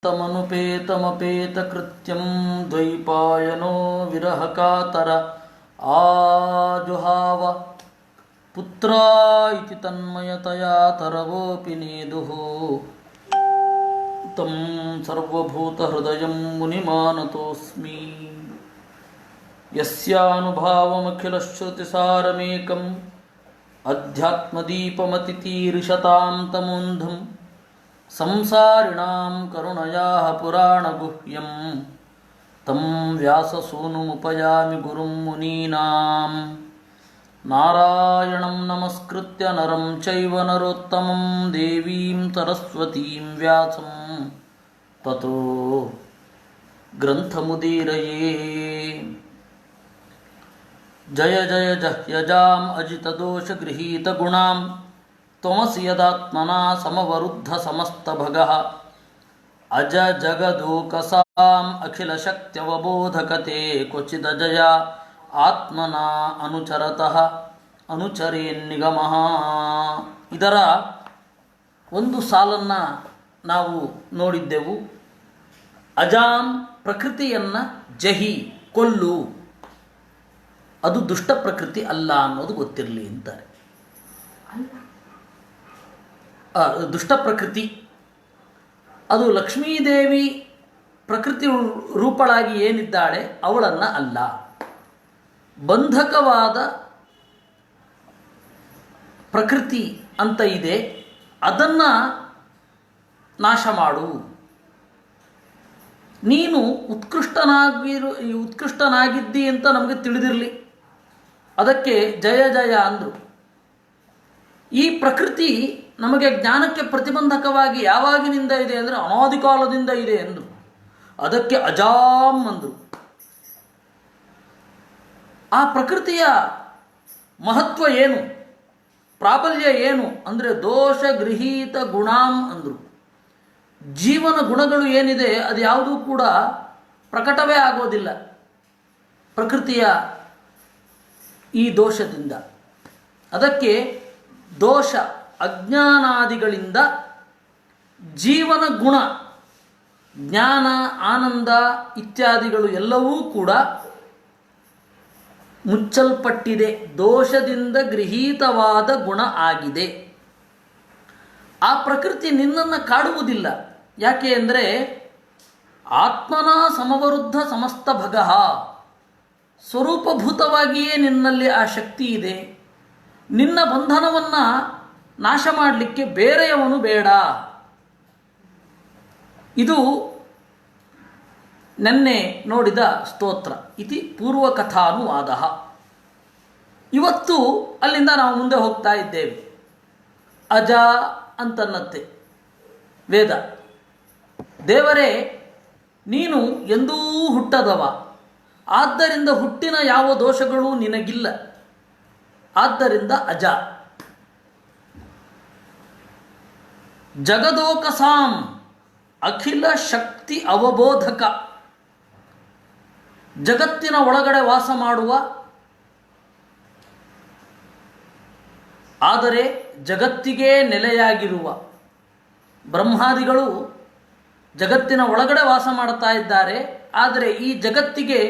तमनुपेतमपेतकृत्यं द्वैपायनो विरहकातर आजुहाव पुत्रा इति तन्मयतया तरवोऽपि नेदुः तं सर्वभूतहृदयं मुनिमानतोऽस्मि यस्यानुभावमखिलश्रुतिसारमेकम् अध्यात्मदीपमतितीर्षतां तमोन्धं संसारिणां करुणयाः पुराणगुह्यं तं व्याससूनुमुपयामि गुरुं मुनीनां नारायणं नमस्कृत्य नरं चैव नरोत्तमं देवीं सरस्वतीं व्यासं ततो ग्रन्थमुदीरये। जय जय जह्यजाम् अजितदोषगृहीतगुणां त्वमसि यदात्मना समवरुद्धसमस्तभगः अज जगदोकसाम् अखिलशक्त्यवबोधकते क्वचिदजया आत्मना ಅನುಚರತಃ ಅನುಚರೇನ್ನಿಗಮಃ. ಇದರ ಒಂದು ಸಾಲನ್ನು ನಾವು ನೋಡಿದ್ದೆವು. ಅಜಾಂ ಪ್ರಕೃತಿಯನ್ನು ಜಹಿ ಕೊಲ್ಲು, ಅದು ದುಷ್ಟ ಪ್ರಕೃತಿ ಅಲ್ಲ ಅನ್ನೋದು ಗೊತ್ತಿರಲಿ ಅಂತಾರೆ. ದುಷ್ಟ ಪ್ರಕೃತಿ ಅದು ಲಕ್ಷ್ಮೀದೇವಿ ಪ್ರಕೃತಿ ರೂಪಳಾಗಿ ಏನಿದ್ದಾಳೆ ಅವಳನ್ನು ಅಲ್ಲ. ಬಂಧಕವಾದ ಪ್ರಕೃತಿ ಅಂತ ಇದೆ, ಅದನ್ನು ನಾಶ ಮಾಡು. ನೀನು ಉತ್ಕೃಷ್ಟನಾಗಿದ್ದಿ ಅಂತ ನಮಗೆ ತಿಳಿದಿರಲಿ, ಅದಕ್ಕೆ ಜಯ ಜಯ ಅಂದರು. ಈ ಪ್ರಕೃತಿ ನಮಗೆ ಜ್ಞಾನಕ್ಕೆ ಪ್ರತಿಬಂಧಕವಾಗಿ ಯಾವಾಗಿನಿಂದ ಇದೆ ಅಂದರೆ ಅನಾದಿ ಕಾಲದಿಂದ ಇದೆ ಎಂದರು. ಅದಕ್ಕೆ ಅಜಾಂ ಅಂದರು. ಆ ಪ್ರಕೃತಿಯ ಮಹತ್ವ ಏನು, ಪ್ರಾಬಲ್ಯ ಏನು ಅಂದರೆ ದೋಷ ಗೃಹೀತ ಗುಣಾಂ ಅಂದರು. ಜೀವನ ಗುಣಗಳು ಏನಿದೆ ಅದು ಯಾವುದೂ ಕೂಡ ಪ್ರಕಟವೇ ಆಗೋದಿಲ್ಲ ಪ್ರಕೃತಿಯ ಈ ದೋಷದಿಂದ. ಅದಕ್ಕೆ ದೋಷ ಅಜ್ಞಾನಾದಿಗಳಿಂದ ಜೀವನ ಗುಣ ಜ್ಞಾನ ಆನಂದ ಇತ್ಯಾದಿಗಳು ಎಲ್ಲವೂ ಕೂಡ ಮುಚ್ಚಲ್ಪಟ್ಟಿದೆ. ದೋಷದಿಂದ ಗೃಹೀತವಾದ ಗುಣ ಆಗಿದೆ. ಆ ಪ್ರಕೃತಿ ನಿನ್ನನ್ನು ಕಾಡುವುದಿಲ್ಲ. ಯಾಕೆ ಅಂದರೆ ಆತ್ಮನ ಸಮವರುದ್ಧ ಸಮಸ್ತ ಭಗಃ, ಸ್ವರೂಪಭೂತವಾಗಿಯೇ ನಿನ್ನಲ್ಲಿ ಆ ಶಕ್ತಿ ಇದೆ. ನಿನ್ನ ಬಂಧನವನ್ನು ನಾಶ ಮಾಡಲಿಕ್ಕೆ ಬೇರೆಯವನು ಬೇಡ. ಇದು ನೆನ್ನೆ ನೋಡಿದ ಸ್ತೋತ್ರ ಇತಿ ಪೂರ್ವಕಥಾನುವಾದ. ಇವತ್ತು ಅಲ್ಲಿಂದ ನಾವು ಮುಂದೆ ಹೋಗ್ತಾ ಇದ್ದೇವೆ. ಅಜ ಅಂತನ್ನತ್ತೆ ವೇದ. ದೇವರೇ, ನೀನು ಎಂದೂ ಹುಟ್ಟದವ, ಆದ್ದರಿಂದ ಹುಟ್ಟಿನ ಯಾವ ದೋಷಗಳೂ ನಿನಗಿಲ್ಲ. ಆದ್ದರಿಂದ ಅಜ. ಜಗದೋಕಸಾಂ ಅಖಿಲ ಶಕ್ತಿ ಅವಬೋಧಕ, ಜಗತ್ತಿನ ಒಳಗಡೆ ವಾಸ ಮಾಡುವ, ಆದರೆ ಜಗತ್ತಿಗೆ ನೆಲೆಯಾಗಿರುವ ಬ್ರಹ್ಮಾದಿಗಳು ಜಗತ್ತಿನ ಒಳಗಡೆ ವಾಸ ಮಾಡ್ತಾ ಇದ್ದಾರೆ. ಆದರೆ ಈ ಜಗತ್ತಿಗೆ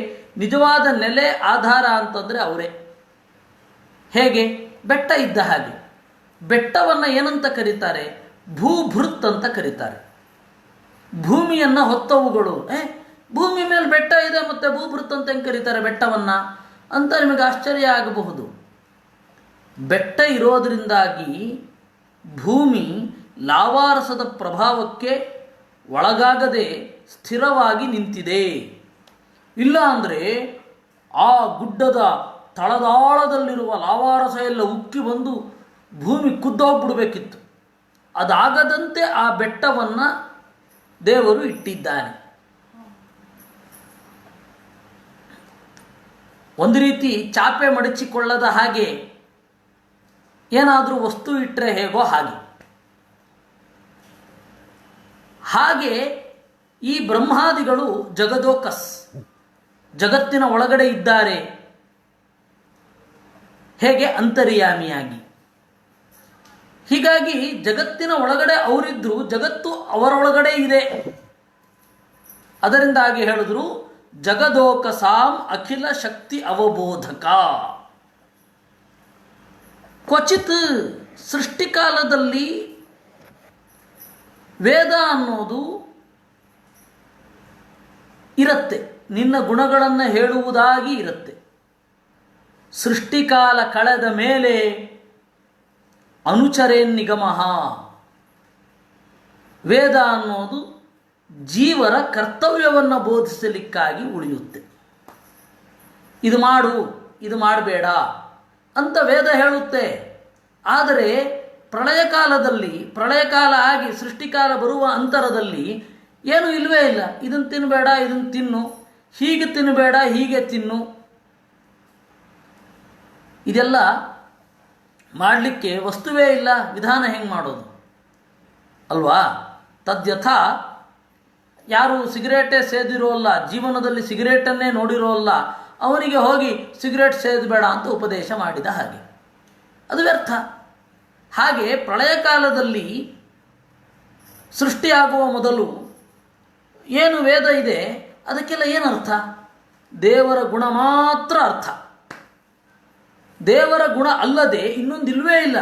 ನಿಜವಾದ ನೆಲೆ ಆಧಾರ ಅಂತಂದರೆ ಅವರೇ. ಹೇಗೆ? ಬೆಟ್ಟ ಇದ್ದ ಹಾಗೆ. ಬೆಟ್ಟವನ್ನು ಏನಂತ ಕರೀತಾರೆ? ಭೂಭೃತ್ ಅಂತ ಕರೀತಾರೆ. ಭೂಮಿಯನ್ನು ಹೊತ್ತವುಗಳು. ಭೂಮಿ ಮೇಲೆ ಬೆಟ್ಟ ಇದೆ ಮತ್ತು ಭೂಭೃತ್ ಅಂತ ಹೆಂಗೆ ಕರೀತಾರೆ ಬೆಟ್ಟವನ್ನು ಅಂತ ನಿಮಗೆ ಆಶ್ಚರ್ಯ ಆಗಬಹುದು. ಬೆಟ್ಟ ಇರೋದರಿಂದಾಗಿ ಭೂಮಿ ಲಾವಾರಸದ ಪ್ರಭಾವಕ್ಕೆ ಒಳಗಾಗದೆ ಸ್ಥಿರವಾಗಿ ನಿಂತಿದೆ. ಇಲ್ಲ ಅಂದರೆ ಆ ಗುಡ್ಡದ ತಳದಾಳದಲ್ಲಿರುವ ಲಾವಾರಸ ಎಲ್ಲ ಉಕ್ಕಿ ಬಂದು ಭೂಮಿ ಕುದ್ದೋಗ್ಬಿಡ್ಬೇಕಿತ್ತು. ಅದಾಗದಂತೆ ಆ ಬೆಟ್ಟವನ್ನು ದೇವರು ಇಟ್ಟಿದ್ದಾನೆ. ಒಂದು ರೀತಿ ಚಾಪೆ ಮಡಚಿಕೊಳ್ಳದ ಹಾಗೆ ಏನಾದರೂ ವಸ್ತು ಇಟ್ಟರೆ ಹೇಗೋ ಹಾಗೆ ಈ ಬ್ರಹ್ಮಾದಿಗಳು ಜಗದೋಕಸ್, ಜಗತ್ತಿನ ಒಳಗಡೆ ಇದ್ದಾರೆ. ಹೇಗೆ? ಅಂತರ್ಯಾಮಿಯಾಗಿ. ಹೀಗಾಗಿ ಜಗತ್ತಿನ ಒಳಗಡೆ ಅವರಿದ್ದರೂ ಜಗತ್ತು ಅವರೊಳಗಡೆ ಇದೆ. ಅದರಿಂದಾಗಿ ಹೇಳಿದ್ರು ಜಗದೋಕಸಾಂ ಅಖಿಲ ಶಕ್ತಿ ಅವಬೋಧಕ. ಕ್ವಚಿತ್ ಸೃಷ್ಟಿಕಾಲದಲ್ಲಿ ವೇದ ಅನ್ನೋದು ಇರುತ್ತೆ, ನಿನ್ನ ಗುಣಗಳನ್ನು ಹೇಳುವುದಾಗಿ ಇರುತ್ತೆ. ಸೃಷ್ಟಿಕಾಲ ಕಳೆದ ಮೇಲೆ ಅನುಚರೇನ್ನಿಗಮಃ, ವೇದ ಅನ್ನೋದು ಜೀವರ ಕರ್ತವ್ಯವನ್ನು ಬೋಧಿಸಲಿಕ್ಕಾಗಿ ಉಳಿಯುತ್ತೆ. ಇದು ಮಾಡು, ಇದು ಮಾಡಬೇಡ ಅಂತ ವೇದ ಹೇಳುತ್ತೆ. ಆದರೆ ಪ್ರಳಯಕಾಲ ಆಗಿ ಸೃಷ್ಟಿಕಾಲ ಬರುವ ಅಂತರದಲ್ಲಿ ಏನೂ ಇಲ್ಲವೇ ಇಲ್ಲ. ಇದನ್ನು ತಿನ್ನಬೇಡ, ಇದನ್ನು ತಿನ್ನು, ಹೀಗೆ ತಿನ್ನಬೇಡ, ಹೀಗೆ ತಿನ್ನು. ಇದೆಲ್ಲ ಮಾಡಲಿಕ್ಕೆ ವಸ್ತುವೇ ಇಲ್ಲ, ವಿಧಾನ ಹೆಂಗೆ ಮಾಡೋದು ಅಲ್ವಾ? ತದ್ಯಥ ಯಾರು ಸಿಗರೇಟೇ ಸೇದಿರೋಲ್ಲ, ಜೀವನದಲ್ಲಿ ಸಿಗರೇಟನ್ನೇ ನೋಡಿರೋಲ್ಲ, ಅವನಿಗೆ ಹೋಗಿ ಸಿಗರೇಟ್ ಸೇದಬೇಡ ಅಂತ ಉಪದೇಶ ಮಾಡಿದ ಹಾಗೆ ಅದು ವ್ಯರ್ಥ. ಹಾಗೆ ಪ್ರಳಯ ಕಾಲದಲ್ಲಿ ಸೃಷ್ಟಿಯಾಗುವ ಮೊದಲು ಏನು ವೇದ ಇದೆ ಅದಕ್ಕೆಲ್ಲ ಏನರ್ಥ? ದೇವರ ಗುಣ ಮಾತ್ರ ಅರ್ಥ. ದೇವರ ಗುಣ ಅಲ್ಲದೆ ಇನ್ನೊಂದಿಲ್ವೇ ಇಲ್ಲ.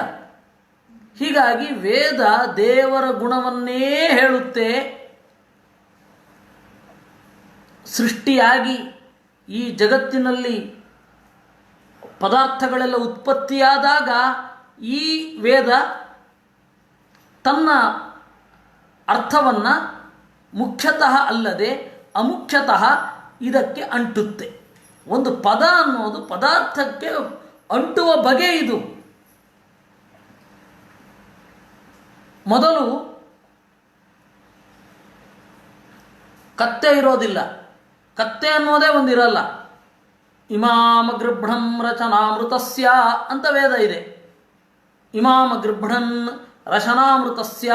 ಹೀಗಾಗಿ ವೇದ ದೇವರ ಗುಣವನ್ನೇ ಹೇಳುತ್ತೆ. ಸೃಷ್ಟಿಯಾಗಿ ಈ ಜಗತ್ತಿನಲ್ಲಿ ಪದಾರ್ಥಗಳೆಲ್ಲ ಉತ್ಪತ್ತಿಯಾದಾಗ ಈ ವೇದ ತನ್ನ ಅರ್ಥವನ್ನು ಮುಖ್ಯತಃ ಅಲ್ಲದೆ ಅಮುಖ್ಯತಃ ಇದಕ್ಕೆ ಅಂಟುತ್ತೆ. ಒಂದು ಪದ ಅನ್ನೋದು ಪದಾರ್ಥಕ್ಕೆ ಅಂಟುವ ಬಗೆ ಇದು. ಮೊದಲು ಕತ್ತೆ ಇರೋದಿಲ್ಲ, ಕತ್ತೆ ಅನ್ನೋದೇ ಒಂದಿರಲ್ಲ. ಇಮಾಮ ಗೃಭ್ಣಂ ರಚನಾಮೃತಸ್ಯ ಅಂತ ವೇದ ಇದೆ. ಇಮಾಮ ಗೃಭ್ಣನ್ ರಚನಾಮೃತಸ್ಯ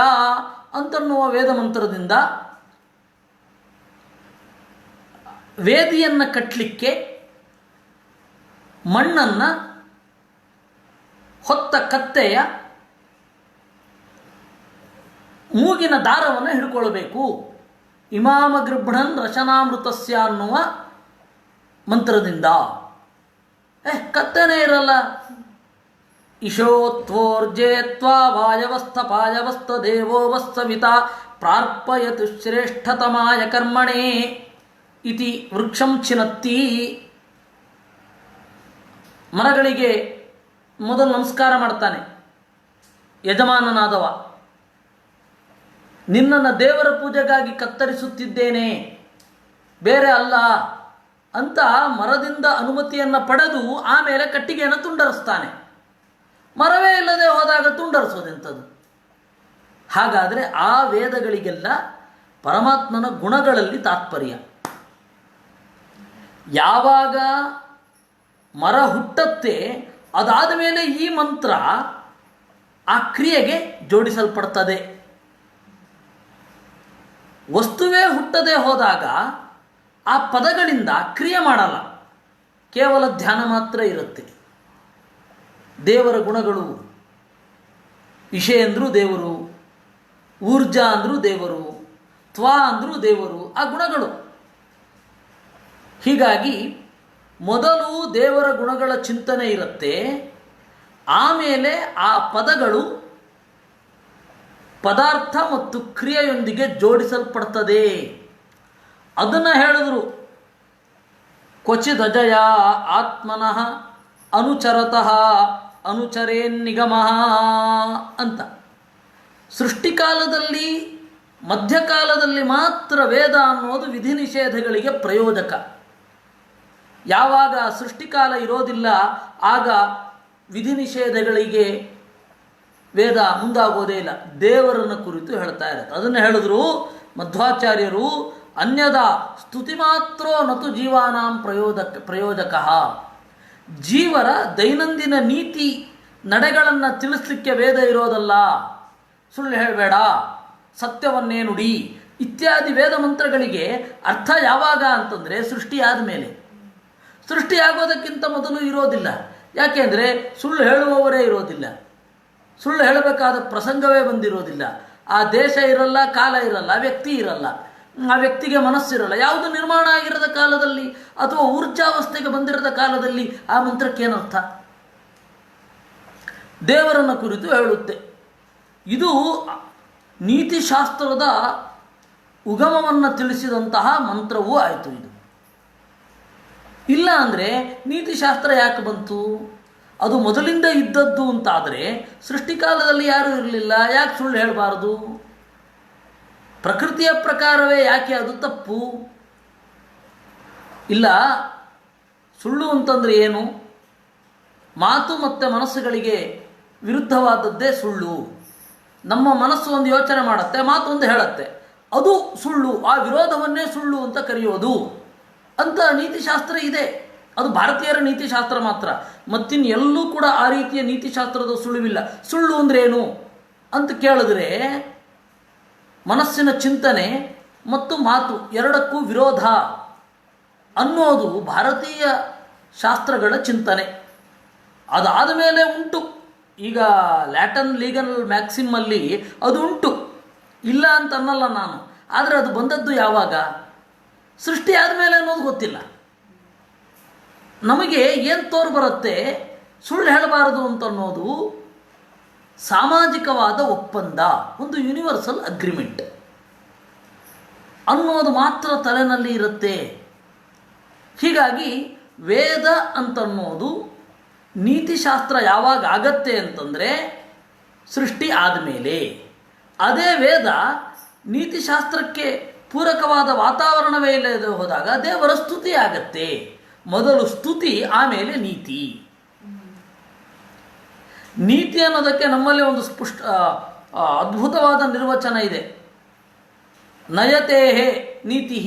ಅಂತನ್ನುವ ವೇದ ಮಂತ್ರದಿಂದ ವೇದಿಯನ್ನು ಕಟ್ಟಲಿಕ್ಕೆ ಮಣ್ಣನ್ನು ಹೊತ್ತ ಕತ್ತೆಯ ಮೂಗಿನ ದಾರವನ್ನು ಹಿಡ್ಕೊಳ್ಬೇಕು. ಇಮಾಮ ಗೃಭ್ಣನ್ ರಚನಾಮೃತಸ್ಯ ಅನ್ನುವ ಮಂತ್ರದಿಂದ. ಕತ್ತೆನೇ ಇರಲ್ಲ. ಇಶೋತ್ವೋರ್ಜೇತ್ವಾ ವಾಯವಸ್ಥಪಾಯವಸ್ತ ದೇವೋವಸ್ಸವಿತ ಪ್ರಾರ್ಪಯತು ಶ್ರೇಷ್ಠತಮಾಯ ಕರ್ಮಣೇ ಇತಿ ವೃಕ್ಷಂ ಚಿನತ್ತಿ. ಮರಗಳಿಗೆ ಮೊದಲು ನಮಸ್ಕಾರ ಮಾಡ್ತಾನೆ ಯಜಮಾನನಾದವ. ನಿನ್ನನ್ನು ದೇವರ ಪೂಜೆಗಾಗಿ ಕತ್ತರಿಸುತ್ತಿದ್ದೇನೆ, ಬೇರೆ ಅಲ್ಲ ಅಂತ ಮರದಿಂದ ಅನುಮತಿಯನ್ನು ಪಡೆದು ಆಮೇಲೆ ಕಟ್ಟಿಗೆಯನ್ನು ತುಂಡರಿಸ್ತಾನೆ. ಮರವೇ ಇಲ್ಲದೆ ಹೋದಾಗ ತುಂಡರಿಸೋದೆಂಥದ್ದು? ಹಾಗಾದರೆ ಆ ವೇದಗಳಿಗೆಲ್ಲ ಪರಮಾತ್ಮನ ಗುಣಗಳಲ್ಲಿ ತಾತ್ಪರ್ಯ. ಯಾವಾಗ ಮರ ಹುಟ್ಟತ್ತೆ ಅದಾದ ಮೇಲೆ ಈ ಮಂತ್ರ ಆ ಕ್ರಿಯೆಗೆ ಜೋಡಿಸಲ್ಪಡ್ತದೆ. ವಸ್ತುವೇ ಹುಟ್ಟದೆ ಹೋದಾಗ ಆ ಪದಗಳಿಂದ ಕ್ರಿಯೆ ಮಾಡಲ್ಲ, ಕೇವಲ ಧ್ಯಾನ ಮಾತ್ರ ಇರುತ್ತೆ. ದೇವರ ಗುಣಗಳು, ವಿಷಯ ಅಂದರೂ ದೇವರು, ಊರ್ಜಾ ಅಂದರೂ ದೇವರು, ತ್ವಾ ಅಂದರೂ ದೇವರು, ಆ ಗುಣಗಳು. ಹೀಗಾಗಿ ಮೊದಲು ದೇವರ ಗುಣಗಳ ಚಿಂತನೆ ಇರುತ್ತೆ, ಆಮೇಲೆ ಆ ಪದಗಳು ಪದಾರ್ಥ ಮತ್ತು ಕ್ರಿಯೆಯೊಂದಿಗೆ ಜೋಡಿಸಲ್ಪಡ್ತದೆ. ಅದನ್ನು ಹೇಳಿದ್ರು ಕ್ವಚಿದಜಯ ಆತ್ಮನಃ ಅನುಚರತಃ ಅನುಚರೇನ್ನಿಗಮಃ ಅಂತ. ಸೃಷ್ಟಿಕಾಲದಲ್ಲಿ ಮಧ್ಯಕಾಲದಲ್ಲಿ ಮಾತ್ರ ವೇದ ಅನ್ನೋದು ವಿಧಿ ನಿಷೇಧಗಳಿಗೆ ಪ್ರಯೋಜಕ. ಯಾವಾಗ ಸೃಷ್ಟಿಕಾಲ ಇರೋದಿಲ್ಲ ಆಗ ವಿಧಿ ನಿಷೇಧಗಳಿಗೆ ವೇದ ಮುಂದಾಗೋದೇ ಇಲ್ಲ, ದೇವರನ್ನು ಕುರಿತು ಹೇಳ್ತಾ ಇರುತ್ತೆ. ಅದನ್ನು ಹೇಳಿದ್ರು ಮಧ್ವಾಚಾರ್ಯರು, ಅನ್ಯದ ಸ್ತುತಿ ಮಾತ್ರೋ ನತು ಜೀವಾನಾಂ ಪ್ರಯೋಜಕ. ಜೀವರ ದೈನಂದಿನ ನೀತಿ ನಡೆಗಳನ್ನು ತಿಳಿಸ್ಲಿಕ್ಕೆ ವೇದ ಇರೋದಲ್ಲ. ಸುಳ್ಳು ಹೇಳಬೇಡ, ಸತ್ಯವನ್ನೇ ನುಡಿ ಇತ್ಯಾದಿ ವೇದ ಮಂತ್ರಗಳಿಗೆ ಅರ್ಥ ಯಾವಾಗ ಅಂತಂದರೆ ಸೃಷ್ಟಿಯಾದ ಮೇಲೆ. ಸೃಷ್ಟಿಯಾಗೋದಕ್ಕಿಂತ ಮೊದಲು ಇರೋದಿಲ್ಲ. ಯಾಕೆಂದರೆ ಸುಳ್ಳು ಹೇಳುವವರೇ ಇರೋದಿಲ್ಲ, ಸುಳ್ಳು ಹೇಳಬೇಕಾದ ಪ್ರಸಂಗವೇ ಬಂದಿರೋದಿಲ್ಲ. ಆ ದೇಶ ಇರಲ್ಲ, ಕಾಲ ಇರಲ್ಲ, ವ್ಯಕ್ತಿ ಇರಲ್ಲ. ಆ ವ್ಯಕ್ತಿಗೆ ಮನಸ್ಸಿರಲ್ಲ. ಯಾವುದು ನಿರ್ಮಾಣ ಆಗಿರದ ಕಾಲದಲ್ಲಿ ಅಥವಾ ಊರ್ಜಾವಸ್ಥೆಗೆ ಬಂದಿರದ ಕಾಲದಲ್ಲಿ ಆ ಮಂತ್ರಕ್ಕೇನರ್ಥ? ದೇವರನ್ನು ಕುರಿತು ಹೇಳುತ್ತೆ. ಇದು ನೀತಿಶಾಸ್ತ್ರದ ಉಗಮವನ್ನು ತಿಳಿಸಿದಂತಹ ಮಂತ್ರವೂ ಆಯಿತು. ಇದು ಇಲ್ಲ ಅಂದರೆ ನೀತಿಶಾಸ್ತ್ರ ಯಾಕೆ ಬಂತು? ಅದು ಮೊದಲಿಂದ ಇದ್ದದ್ದು ಅಂತಾದರೆ ಸೃಷ್ಟಿಕಾಲದಲ್ಲಿ ಯಾರೂ ಇರಲಿಲ್ಲ, ಯಾಕೆ ಸುಳ್ಳು ಹೇಳಬಾರದು? ಪ್ರಕೃತಿಯ ಪ್ರಕಾರವೇ ಯಾಕೆ ಅದು ತಪ್ಪು? ಇಲ್ಲ, ಸುಳ್ಳು ಅಂತಂದರೆ ಏನು? ಮಾತು ಮತ್ತು ಮನಸ್ಸುಗಳಿಗೆ ವಿರುದ್ಧವಾದದ್ದೇ ಸುಳ್ಳು. ನಮ್ಮ ಮನಸ್ಸು ಒಂದು ಯೋಚನೆ ಮಾಡುತ್ತೆ, ಮಾತು ಒಂದು ಹೇಳುತ್ತೆ, ಅದು ಸುಳ್ಳು. ಆ ವಿರೋಧವನ್ನೇ ಸುಳ್ಳು ಅಂತ ಕರೆಯೋದು ಅಂತ ನೀತಿಶಾಸ್ತ್ರ ಇದೆ. ಅದು ಭಾರತೀಯರ ನೀತಿಶಾಸ್ತ್ರ ಮಾತ್ರ. ಮತ್ತಿನ್ ಎಲ್ಲೂ ಕೂಡ ಆ ರೀತಿಯ ನೀತಿಶಾಸ್ತ್ರದ ಸುಳುವಿಲ್ಲ. ಸುಳ್ಳು ಅಂದ್ರೆ ಏನು ಅಂತ ಕೇಳಿದ್ರೆ ಮನಸ್ಸಿನ ಚಿಂತನೆ ಮತ್ತು ಮಾತು ಎರಡಕ್ಕೂ ವಿರೋಧ ಅನ್ನೋದು ಭಾರತೀಯ ಶಾಸ್ತ್ರಗಳ ಚಿಂತನೆ. ಅದಾದ ಮೇಲೆ ಉಂಟು, ಈಗ ಲ್ಯಾಟನ್ ಲೀಗಲ್ ಮ್ಯಾಕ್ಸಿಮಲ್ಲಿ ಅದು ಉಂಟು, ಇಲ್ಲ ಅಂತ ಅನ್ನಲ್ಲ ನಾನು. ಆದರೆ ಅದು ಬಂದದ್ದು ಯಾವಾಗ? ಸೃಷ್ಟಿ ಆದಮೇಲೆ ಅನ್ನೋದು ಗೊತ್ತಿಲ್ಲ ನಮಗೆ. ಏನು ತೋರು ಬರುತ್ತೆ ಸುಳ್ಳು ಹೇಳಬಾರದು ಅಂತನ್ನೋದು ಸಾಮಾಜಿಕವಾದ ಒಪ್ಪಂದ, ಒಂದು ಯೂನಿವರ್ಸಲ್ ಅಗ್ರಿಮೆಂಟ್ ಅನ್ನೋದು ಮಾತ್ರ ತಲೆನಲ್ಲಿ ಇರುತ್ತೆ. ಹೀಗಾಗಿ ವೇದ ಅಂತನ್ನೋದು ನೀತಿಶಾಸ್ತ್ರ ಯಾವಾಗ ಆಗತ್ತೆ ಅಂತಂದರೆ ಸೃಷ್ಟಿ ಆದಮೇಲೆ. ಅದೇ ವೇದ ನೀತಿಶಾಸ್ತ್ರಕ್ಕೆ ಪೂರಕವಾದ ವಾತಾವರಣವೇ ಇಲ್ಲದೆ ಹೋದಾಗ ದೇವರ ಸ್ತುತಿ ಆಗತ್ತೆ. ಮೊದಲು ಸ್ತುತಿ, ಆಮೇಲೆ ನೀತಿ. ನೀತಿ ಅನ್ನೋದಕ್ಕೆ ನಮ್ಮಲ್ಲಿ ಒಂದು ಅದ್ಭುತವಾದ ನಿರ್ವಚನ ಇದೆ. ನಯತೇಹೇ ನೀತಿ.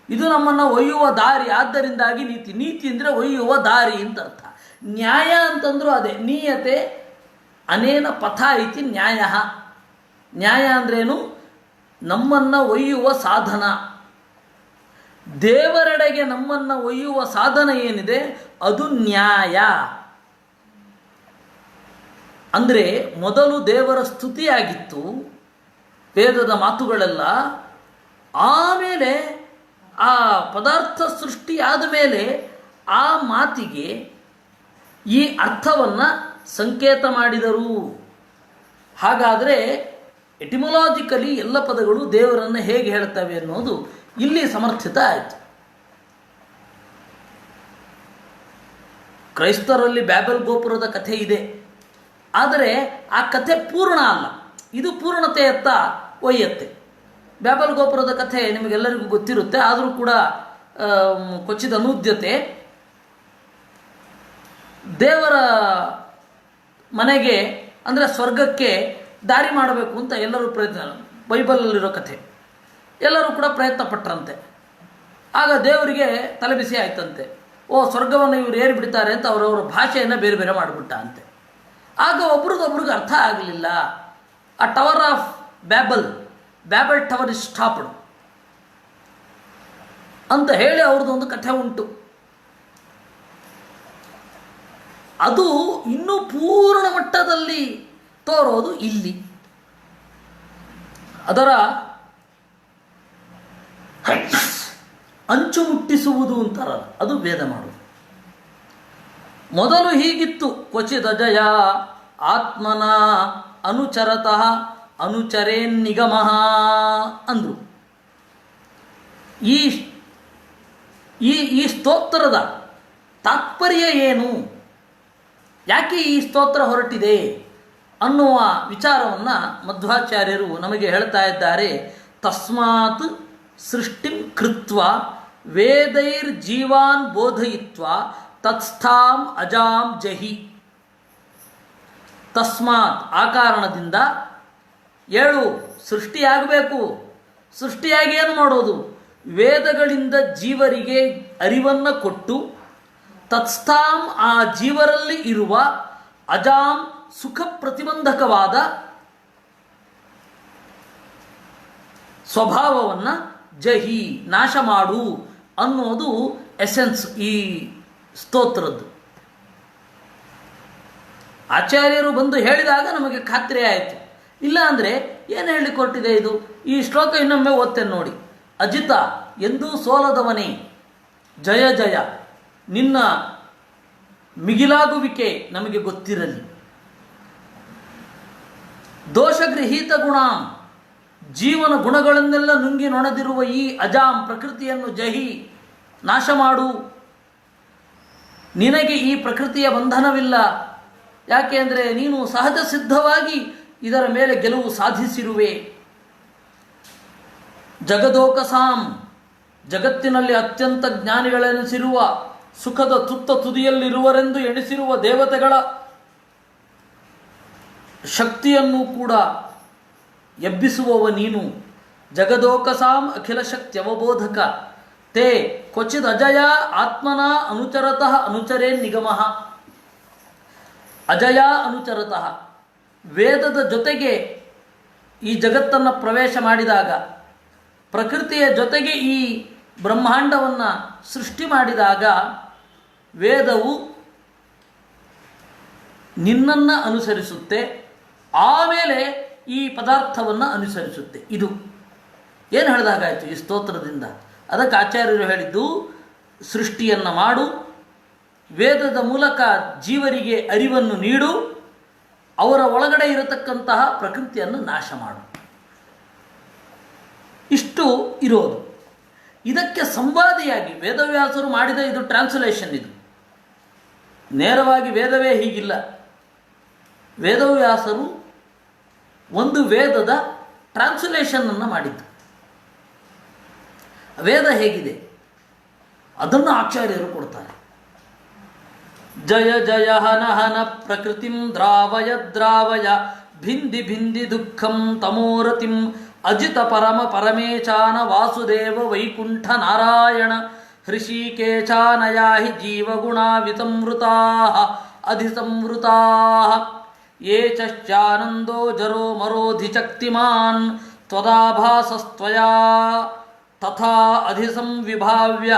ಇದು ನಮ್ಮನ್ನು ಒಯ್ಯುವ ದಾರಿ, ಆದ್ದರಿಂದಾಗಿ ನೀತಿ. ನೀತಿ ಅಂದರೆ ಒಯ್ಯುವ ದಾರಿ ಅಂತ ಅರ್ಥ. ನ್ಯಾಯ ಅಂತಂದ್ರೂ ಅದೇ. ನೀಯತೆ ಅನೇನ ಪಥ ಇತಿ ನ್ಯಾಯ. ನ್ಯಾಯ ಅಂದ್ರೇನು? ನಮ್ಮನ್ನು ಒಯ್ಯುವ ಸಾಧನ. ದೇವರೆಡೆಗೆ ನಮ್ಮನ್ನು ಒಯ್ಯುವ ಸಾಧನ ಏನಿದೆ ಅದು ನ್ಯಾಯ. ಅಂದರೆ ಮೊದಲು ದೇವರ ಸ್ತುತಿಯಾಗಿತ್ತು ವೇದದ ಮಾತುಗಳೆಲ್ಲ. ಆಮೇಲೆ ಆ ಪದಾರ್ಥ ಸೃಷ್ಟಿ ಆದ ಮೇಲೆ ಆ ಮಾತಿಗೆ ಈ ಅರ್ಥವನ್ನು ಸಂಕೇತ ಮಾಡಿದರು. ಹಾಗಾದರೆ ಎಟಿಮೊಲಾಜಿಕಲಿ ಎಲ್ಲ ಪದಗಳು ದೇವರನ್ನು ಹೇಗೆ ಹೇಳ್ತವೆ ಅನ್ನೋದು ಇಲ್ಲಿ ಸಮರ್ಥಿತ ಆಯಿತು. ಕ್ರೈಸ್ತರಲ್ಲಿ ಬ್ಯಾಬೆಲ್ ಗೋಪುರದ ಕಥೆ ಇದೆ, ಆದರೆ ಆ ಕಥೆ ಪೂರ್ಣ ಅಲ್ಲ. ಇದು ಪೂರ್ಣತೆಯತ್ತ ಒಯ್ಯತ್ತೆ. ಬ್ಯಾಬೆಲ್ ಗೋಪುರದ ಕಥೆ ನಿಮಗೆಲ್ಲರಿಗೂ ಗೊತ್ತಿರುತ್ತೆ, ಆದರೂ ಕೂಡ ಕೊಚ್ಚಿದ ಅನೂದ್ಯತೆ. ದೇವರ ಮನೆಗೆ ಅಂದರೆ ಸ್ವರ್ಗಕ್ಕೆ ದಾರಿ ಮಾಡಬೇಕು ಅಂತ ಎಲ್ಲರೂ ಪ್ರಯತ್ನ, ಬೈಬಲಲ್ಲಿರೋ ಕಥೆ, ಎಲ್ಲರೂ ಕೂಡ ಪ್ರಯತ್ನ ಪಟ್ಟರಂತೆ. ಆಗ ದೇವರಿಗೆ ತಲೆಬಿಸಿ ಆಯ್ತಂತೆ. ಸ್ವರ್ಗವನ್ನು ಇವರು ಏರಿ ಬಿಡ್ತಾರೆ ಅಂತ ಅವರವರ ಭಾಷೆಯನ್ನು ಬೇರೆ ಬೇರೆ ಮಾಡಿಬಿಟ್ಟ ಅಂತೆ. ಆಗ ಒಬ್ರಿಗೊಬ್ರಿಗೆ ಅರ್ಥ ಆಗಲಿಲ್ಲ. ಆ tower of Babel tower is stopped ಅಂತ ಹೇಳಿ ಅವ್ರದ್ದೊಂದು ಕಥೆ ಉಂಟು. ಅದು ಇನ್ನೂ ಪೂರ್ಣ ಮಟ್ಟದಲ್ಲಿ ತೋರೋದು ಇಲ್ಲಿ. ಅದರ ಅಂಚು ಮುಟ್ಟಿಸುವುದು ಅಂತಾರಲ್ಲ, ಅದು ವೇದ ಮಾಡುವುದು. ಮೊದಲು ಹೀಗಿತ್ತು. ಕ್ವಚಿದ ಜಯ ಆತ್ಮನ ಅನುಚರತಃ ಅನುಚರೇನ್ ನಿಗಮ ಅಂದರು. ಈ ಸ್ತೋತ್ರದ ತಾತ್ಪರ್ಯ ಏನು, ಯಾಕೆ ಈ ಸ್ತೋತ್ರ ಹೊರಟಿದೆ ಅನ್ನುವ ವಿಚಾರವನ್ನು ಮಧ್ವಾಚಾರ್ಯರು ನಮಗೆ ಹೇಳ್ತಾ ಇದ್ದಾರೆ. ತಸ್ಮಾತ್ ಸೃಷ್ಟಿಂ ಕೃತ್ವ ವೇದೈರ್ ಜೀವಾನ್ ಬೋಧಯಿತ್ವ ತತ್ಸ್ಥಾಂ ಅಜಾಂ ಜಹಿ. ತಸ್ಮಾತ್ ಆ ಕಾರಣದಿಂದ ಏಳು ಸೃಷ್ಟಿಯಾಗಬೇಕು. ಸೃಷ್ಟಿಯಾಗಿ ಏನು ಮಾಡೋದು? ವೇದಗಳಿಂದ ಜೀವರಿಗೆ ಅರಿವನ್ನು ಕೊಟ್ಟು ತತ್ಸ್ಥಾಂ ಆ ಜೀವರಲ್ಲಿ ಇರುವ ಅಜಾಂ ಸುಖ ಪ್ರತಿಬಂಧಕವಾದ ಸ್ವಭಾವವನ್ನು ಜಹಿ ನಾಶ ಮಾಡು ಅನ್ನೋದು ಎಸೆನ್ಸ್ ಈ ಸ್ತೋತ್ರದ್ದು. ಆಚಾರ್ಯರು ಬಂದು ಹೇಳಿದಾಗ ನಮಗೆ ಖಾತ್ರಿ ಆಯಿತು. ಇಲ್ಲ ಅಂದರೆ ಏನು ಹೇಳಲಿಕ್ಕೆ ಹೊರಟಿದೆ ಇದು? ಈ ಶ್ಲೋಕ ಇನ್ನೊಮ್ಮೆ ಓದ್ತೇನೆ ನೋಡಿ. ಅಜಿತ ಎಂದೂ ಸೋಲದವನೇ, ಜಯ ಜಯ, ನಿನ್ನ ಮಿಗಿಲಾಗುವಿಕೆ ನಮಗೆ ಗೊತ್ತಿರಲಿ. ದೋಷಗೃಹೀತ ಗುಣಾಂ, ಜೀವನ ಗುಣಗಳನ್ನೆಲ್ಲ ನುಂಗಿ ನೊಣದಿರುವ ಈ ಅಜಾಂ ಪ್ರಕೃತಿಯನ್ನು ಜಹಿ, ನಾಶ ಮಾಡು. ನಿನಗೆ ಈ ಪ್ರಕೃತಿಯ ಬಂಧನವಿಲ್ಲ. ಯಾಕೆ ಅಂದರೆ ನೀನು ಸಹಜ ಸಿದ್ಧವಾಗಿ ಇದರ ಮೇಲೆ ಗೆಲುವು ಸಾಧಿಸಿರುವೆ. ಜಗದೋಕಸಾಂ, ಜಗತ್ತಿನಲ್ಲಿ ಅತ್ಯಂತ ಜ್ಞಾನಿಗಳೆನಿಸಿರುವ, ಸುಖದ ತುತ್ತ ತುದಿಯಲ್ಲಿರುವರೆಂದು ಎಣಿಸಿರುವ ದೇವತೆಗಳ ಶಕ್ತಿಯನ್ನು ಕೂಡ ಎಬ್ಬಿಸುವವ ನೀನು. ಜಗದೋಕಸಾಂ ಅಖಿಲ ಶಕ್ತಿ ಅವಬೋಧಕ ತೇ ಕ್ವಚಿದ್ ಅಜಯ ಆತ್ಮನ ಅನುಚರತಃ ಅನುಚರೇ ನಿಗಮಃ. ಅಜಯ ಅನುಚರತಃ, ವೇದದ ಜೊತೆಗೆ ಈ ಜಗತ್ತನ್ನು ಪ್ರವೇಶ ಮಾಡಿದಾಗ, ಪ್ರಕೃತಿಯ ಜೊತೆಗೆ ಈ ಬ್ರಹ್ಮಾಂಡವನ್ನು ಸೃಷ್ಟಿ ಮಾಡಿದಾಗ ವೇದವು ನಿನ್ನನ್ನು ಅನುಸರಿಸುತ್ತೆ, ಆಮೇಲೆ ಈ ಪದಾರ್ಥವನ್ನು ಅನುಸರಿಸುತ್ತೆ. ಇದು ಏನು ಹೇಳಿದಾಗಾಯಿತು ಈ ಸ್ತೋತ್ರದಿಂದ? ಅದಕ್ಕೆ ಆಚಾರ್ಯರು ಹೇಳಿದ್ದು, ಸೃಷ್ಟಿಯನ್ನು ಮಾಡು, ವೇದದ ಮೂಲಕ ಜೀವರಿಗೆ ಅರಿವನ್ನು ನೀಡು, ಅವರ ಒಳಗಡೆ ಇರತಕ್ಕಂತಹ ಪ್ರಕೃತಿಯನ್ನು ನಾಶ ಮಾಡು. ಇಷ್ಟು ಇರೋದು. ಇದಕ್ಕೆ ಸಂವಾದಿಯಾಗಿ ವೇದವ್ಯಾಸರು ಮಾಡಿದ ಇದು ಟ್ರಾನ್ಸ್ಲೇಷನ್. ಇದು ನೇರವಾಗಿ ವೇದವೇ ಹೀಗಿಲ್ಲ. ವೇದವ್ಯಾಸರು ಒಂದು ವೇದದ ಟ್ರಾನ್ಸ್ಲೇಷನನ್ನು ಮಾಡಿದ್ದು. ವೇದ ಹೇಗಿದೆ ಅದನ್ನು ಆಚಾರ್ಯರು ಕೊಡ್ತಾರೆ. ಜಯ ಜಯ ಹನ ಹನ ಪ್ರಕೃತಿಂ ದ್ರಾವಯ ದ್ರಾವಯ ಭಿಂದಿ ಭಿಂದಿ ದುಃಖಂ ತಮೋರತಿಂ ಅಜಿತ ಪರಮ ಪರಮೇಶಾನ ವಾಸುದೇವ ವೈಕುಂಠ ನಾರಾಯಣ ಹೃಷಿಕೇಶಾನಯಾಹಿ ಜೀವಗುಣಾ ವಿಸಂವೃತಾ ಅಧಿಸಂವೃತಾ ಯೇ ಚಾನಂದೋ ಜರೋ ಮರೋಧಿಶಕ್ತಿಮಾನ್ ತ್ವದಾಭಾಸಸ್ತ್ವಯಾ ತಥಾ ಅಧಿಸಂವಿಭಾವ್ಯ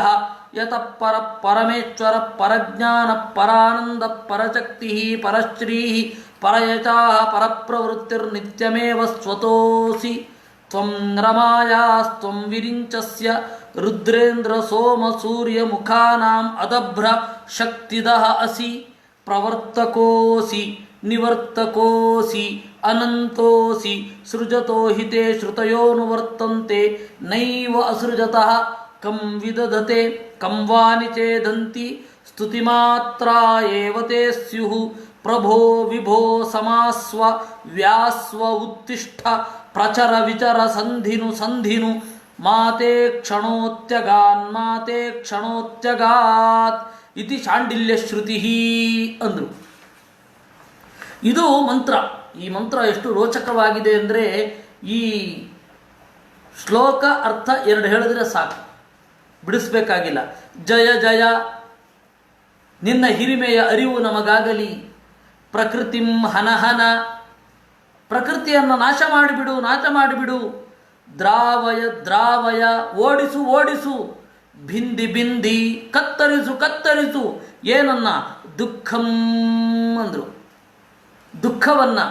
ಯತಃ ಪರ ಪರಮೇಶ್ವರ ಪರಜ್ಞಾನ ಪರಾನಂದ ಪರಶಕ್ತಿ ಪರಶ್ರೀ ಪರಯಚಾ ಪರಪ್ರವೃತ್ತಿರ್ನಿತ್ಯಮೇವ ಸ್ವತೋಸಿ ತ್ವಂ ರಮಾಯಾಸ್ತ್ವಂ ವಿರಿಂಚಸ್ಯ ರುದ್ರೇಂದ್ರ ಸೋಮ ಸೂರ್ಯ ಮುಖಾನಾಂ ಅದಭ್ರ ಶಕ್ತಿದಃ ಅಸಿ ಪ್ರವರ್ತಕೋಸಿ ನಿವರ್ತಕೋಸಿ ಅನಂತೋಸಿ ಸೃಜತೋ ಹಿತೆ ಶ್ರುತಯೋನುವರ್ತಂತೆ ನೈವ ಅಸೃಜತಃ ಕಂ ವಿದಧತೆ ಕಂ ವಾನಿ ಚೇದಂತಿ ಸ್ತುತಿಮಾತ್ರಾ ಏವ ತೇ ಸ್ಯುಃ ಪ್ರಭೋ ವಿಭೋ ಸಮಾಸ್ವ ವ್ಯಾಸ್ವ ಉತ್ತಿಷ್ಠ ಪ್ರಚರ ವಿಚರ ಸಂಧಿನು ಸಂಧಿನು ಮಾತೆ ಕ್ಷಣೋತ್ಯಗಾನ್ ಮಾತೆ ಕ್ಷಣೋತ್ಯಗಾತ್ ಇತಿ ಶಾಂಡಿಲ್ಯ ಶ್ರುತಿ ಅಂದರು. ಇದು ಮಂತ್ರ. ಈ ಮಂತ್ರ ಎಷ್ಟು ರೋಚಕವಾಗಿದೆ ಅಂದರೆ, ಈ ಶ್ಲೋಕ ಅರ್ಥ ಎರಡು ಹೇಳಿದ್ರೆ ಸಾಕು, ಬಿಡಿಸ್ಬೇಕಾಗಿಲ್ಲ. ಜಯ ಜಯ, ನಿನ್ನ ಹಿರಿಮೆಯ ಅರಿವು ನಮಗಾಗಲಿ. ಪ್ರಕೃತಿಂ ಹನಹನ, ಪ್ರಕೃತಿಯನ್ನು ನಾಶ ಮಾಡಿಬಿಡು, ನಾಶ ಮಾಡಿಬಿಡು. ದ್ರಾವಯ ದ್ರಾವಯ, ಓಡಿಸು ಓಡಿಸು. ಭಿಂದಿ ಭಿಂದಿ, ಕತ್ತರಿಸು ಕತ್ತರಿಸು. ಏನನ್ನ? ದುಃಖಂ ಅಂದರು. ದುಃಖವನ್ನು.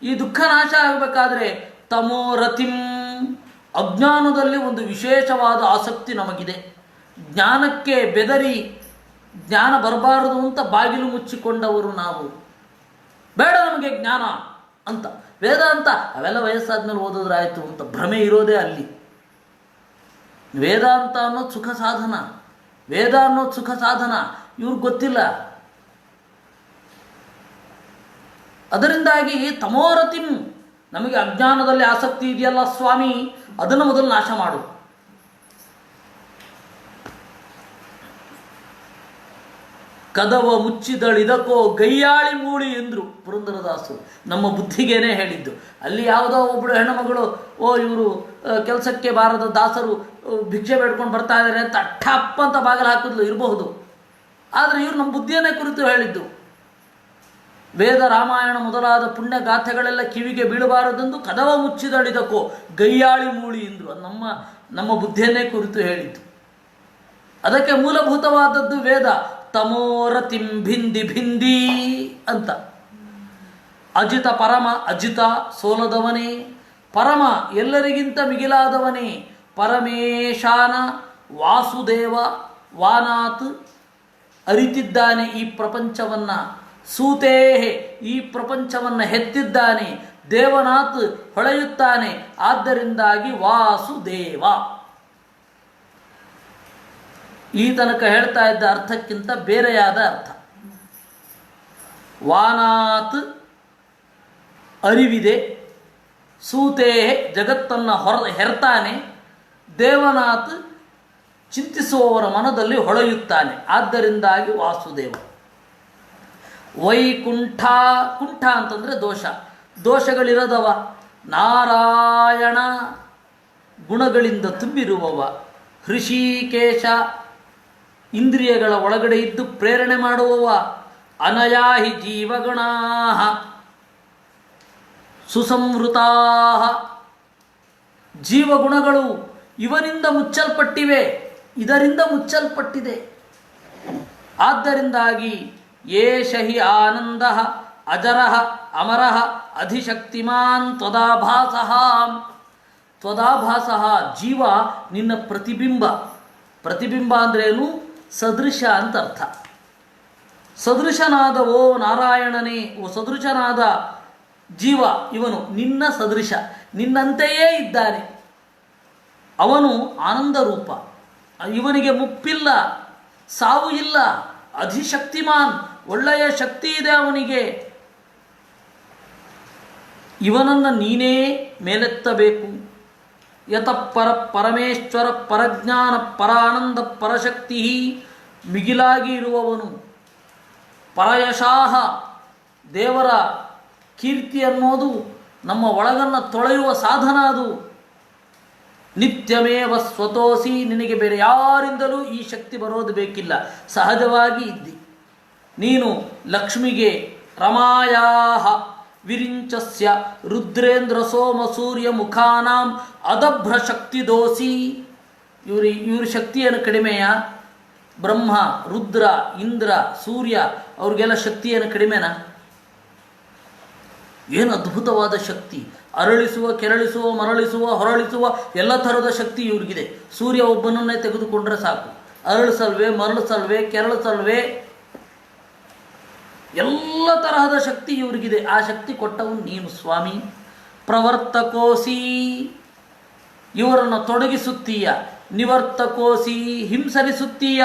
ಈ ದುಃಖ ನಾಶ ಆಗಬೇಕಾದ್ರೆ ತಮೋರತಿಂ, ಅಜ್ಞಾನದಲ್ಲಿ ಒಂದು ವಿಶೇಷವಾದ ಆಸಕ್ತಿ ನಮಗಿದೆ. ಜ್ಞಾನಕ್ಕೆ ಬೆದರಿ ಜ್ಞಾನ ಬರಬಾರದು ಅಂತ ಬಾಗಿಲು ಮುಚ್ಚಿಕೊಂಡವರು ನಾವು. ಬೇಡ ನಮಗೆ ಜ್ಞಾನ ಅಂತ. ವೇದಾಂತ ಅವೆಲ್ಲ ವಯಸ್ಸಾದ್ಮೇಲೆ ಓದಿದ್ರಾಯ್ತು ಅಂತ ಭ್ರಮೆ ಇರೋದೇ ಅಲ್ಲಿ. ವೇದಾಂತ ಅನ್ನೋದು ಸುಖ ಸಾಧನ, ವೇದ ಅನ್ನೋದು ಸುಖ ಸಾಧನ, ಇವ್ರಿಗೆ ಗೊತ್ತಿಲ್ಲ. ಅದರಿಂದಾಗಿ ತಮೋರತಿಂ, ನಮಗೆ ಅಜ್ಞಾನದಲ್ಲಿ ಆಸಕ್ತಿ ಇದೆಯಲ್ಲ ಸ್ವಾಮಿ, ಅದನ್ನು ಮೊದಲು ನಾಶ ಮಾಡು. ಕದವ ಮುಚ್ಚಿದಳಿದಕೋ ಗೈಯಾಳಿ ಮೂಳಿ ಎಂದರು ಪುರಂದರದಾಸರು. ನಮ್ಮ ಬುದ್ಧಿಗೇನೆ ಹೇಳಿದ್ದು. ಅಲ್ಲಿ ಯಾವುದೋ ಒಬ್ಬಳು ಹೆಣ್ಣುಮಗಳು, ಇವರು ಕೆಲಸಕ್ಕೆ ಬಾರದ ದಾಸರು ಭಿಕ್ಷೆ ಬೇಡ್ಕೊಂಡು ಬರ್ತಾ ಇದ್ದಾರೆ ಅಂತ ಠಪ್ ಅಂತ ಬಾಗಿಲು ಹಾಕಿದ್ಲು, ಇರಬಹುದು. ಆದರೆ ಇವರು ನಮ್ಮ ಬುದ್ಧಿಯನ್ನೇ ಕುರಿತು ಹೇಳಿದ್ದು. ವೇದ ರಾಮಾಯಣ ಮೊದಲಾದ ಪುಣ್ಯ ಗಾಥೆಗಳೆಲ್ಲ ಕಿವಿಗೆ ಬೀಳಬಾರದೆಂದು ಕದವ ಮುಚ್ಚಿದಳಿದಕೋ ಗೈಯಾಳಿ ಮೂಳಿ ಎಂದರು. ಅದು ನಮ್ಮ ಬುದ್ಧಿಯನ್ನೇ ಕುರಿತು ಹೇಳಿದ್ದು. ಅದಕ್ಕೆ ಮೂಲಭೂತವಾದದ್ದು ವೇದ. ತಮೋರತಿಂ ಭಿಂದಿ ಭಿಂದಿ ಅಂತ. ಅಜಿತ ಪರಮ, ಅಜಿತ ಸೋಲದವನೇ, ಪರಮ ಎಲ್ಲರಿಗಿಂತ ಮಿಗಿಲಾದವನೇ, ಪರಮೇಶಾನ ವಾಸುದೇವ ವಾನಾತ್ ಅರಿತಿದ್ದಾನೆ ಈ ಪ್ರಪಂಚವನ್ನು, ಸೂತೇಹೆ ಈ ಪ್ರಪಂಚವನ್ನು ಹೆತ್ತಿದ್ದಾನೆ, ದೇವನಾಥ್ ಹೊಳೆಯುತ್ತಾನೆ, ಆದ್ದರಿಂದಾಗಿ ವಾಸುದೇವ. ಈ ತನಕ ಹೇಳ್ತಾ ಇದ್ದ ಅರ್ಥಕ್ಕಿಂತ ಬೇರೆಯಾದ ಅರ್ಥ. ವಾನಾತ್ ಅರಿವಿದೆ, ಸೂತೇಹೆ ಜಗತ್ತನ್ನು ಹೆರ್ತಾನೆ, ದೇವನಾಥ್ ಚಿಂತಿಸುವವರ ಮನದಲ್ಲಿ ಹೊಳೆಯುತ್ತಾನೆ, ಆದ್ದರಿಂದಾಗಿ ವಾಸುದೇವ. ವೈಕುಂಠ, ಕುಂಠ ಅಂತಂದರೆ ದೋಷ, ದೋಷಗಳಿರದವ. ನಾರಾಯಣ ಗುಣಗಳಿಂದ ತುಂಬಿರುವವ. ಹೃಷಿಕೇಶ ಇಂದ್ರಿಯಗಳ ಒಳಗಡೆ ಇದ್ದು ಪ್ರೇರಣೆ ಮಾಡುವವ. ಅನಯಾಹಿ ಜೀವಗಣಾ ಸುಸಂವೃತಾ, ಜೀವಗುಣಗಳು ಇವನಿಂದ ಮುಚ್ಚಲ್ಪಟ್ಟಿವೆ, ಇದರಿಂದ ಮುಚ್ಚಲ್ಪಟ್ಟಿದೆ. ಆದ್ದರಿಂದಾಗಿ ಏಷ ಹಿ ಆನಂದ ಅಜರ ಅಮರ ಅಧಿಶಕ್ತಿಮಾನ್ ತ್ವದಾಭಾಸ. ತ್ವದಾಭಾಸ ಜೀವ ನಿನ್ನ ಪ್ರತಿಬಿಂಬ. ಪ್ರತಿಬಿಂಬ ಅಂದ್ರೇನು? ಸದೃಶ ಅಂತ ಅರ್ಥ. ಸದೃಶನಾದ ಓ ನಾರಾಯಣನೇ, ಓ ಸದೃಶನಾದ ಜೀವ ಇವನು ನಿನ್ನ ಸದೃಶ, ನಿನ್ನಂತೆಯೇ ಇದ್ದಾನೆ. ಅವನು ಆನಂದ ರೂಪ, ಇವನಿಗೆ ಮುಪ್ಪಿಲ್ಲ, ಸಾವು ಇಲ್ಲ. ಅಧಿಶಕ್ತಿಮಾನ್, ಒಳ್ಳೆಯ ಶಕ್ತಿ ಇದೆ ಅವನಿಗೆ. ಇವನನ್ನು ನೀನೇ ಮೇಲೆತ್ತಬೇಕು. ಯತಃಪರ ಪರಮೇಶ್ವರ ಪರಜ್ಞಾನ ಪರಾನಂದ ಪರಶಕ್ತಿ, ಮಿಗಿಲಾಗಿ ಇರುವವನು. ಪರಯಶಾಹ, ದೇವರ ಕೀರ್ತಿ ಅನ್ನೋದು ನಮ್ಮ ಒಳಗನ್ನು ತೊಳೆಯುವ ಸಾಧನ ಅದು. ನಿತ್ಯಮೇವ ಸ್ವತೋಸಿ, ನಿನಗೆ ಬೇರೆ ಯಾರಿಂದಲೂ ಈ ಶಕ್ತಿ ಬರೋದು ಬೇಕಿಲ್ಲ, ಸಹಜವಾಗಿ ಇದ್ದಿ. ನೀನು ಲಕ್ಷ್ಮಿಗೆ ರಮಾಯಾಹ ವಿರಿಂಚಸ್ಯ ರುದ್ರೇಂದ್ರ ಸೋಮ ಸೂರ್ಯ ಮುಖಾನಾಂ ಅದಭ್ರ ಶಕ್ತಿ ದೋಸಿ. ಇವ್ರ ಶಕ್ತಿಯನ್ನು ಕಡಿಮೆಯಾ? ಬ್ರಹ್ಮ, ರುದ್ರ, ಇಂದ್ರ, ಸೂರ್ಯ ಅವ್ರಿಗೆಲ್ಲ ಶಕ್ತಿಯನ್ನು ಕಡಿಮೆನಾ? ಏನು ಅದ್ಭುತವಾದ ಶಕ್ತಿ! ಅರಳಿಸುವ, ಕೆರಳಿಸುವ, ಮರಳಿಸುವ, ಹೊರಳಿಸುವ ಎಲ್ಲ ಥರದ ಶಕ್ತಿ ಇವ್ರಿಗಿದೆ. ಸೂರ್ಯ ಒಬ್ಬನನ್ನೇ ತೆಗೆದುಕೊಂಡ್ರೆ ಸಾಕು, ಅರಳಿಸಲ್ವೇ, ಮರಳಿಸಲ್ವೇ, ಕೆರಳಿಸಲ್ವೇ, ಎಲ್ಲ ತರಹದ ಶಕ್ತಿ ಇವ್ರಿಗಿದೆ. ಆ ಶಕ್ತಿ ಕೊಟ್ಟವು ನೀನು ಸ್ವಾಮಿ. ಪ್ರವರ್ತಕೋಸಿ, ಇವರನ್ನು ತೊಡಗಿಸುತ್ತೀಯ. ನಿವರ್ತಕೋಸಿ, ಹಿಂಸರಿಸುತ್ತೀಯ.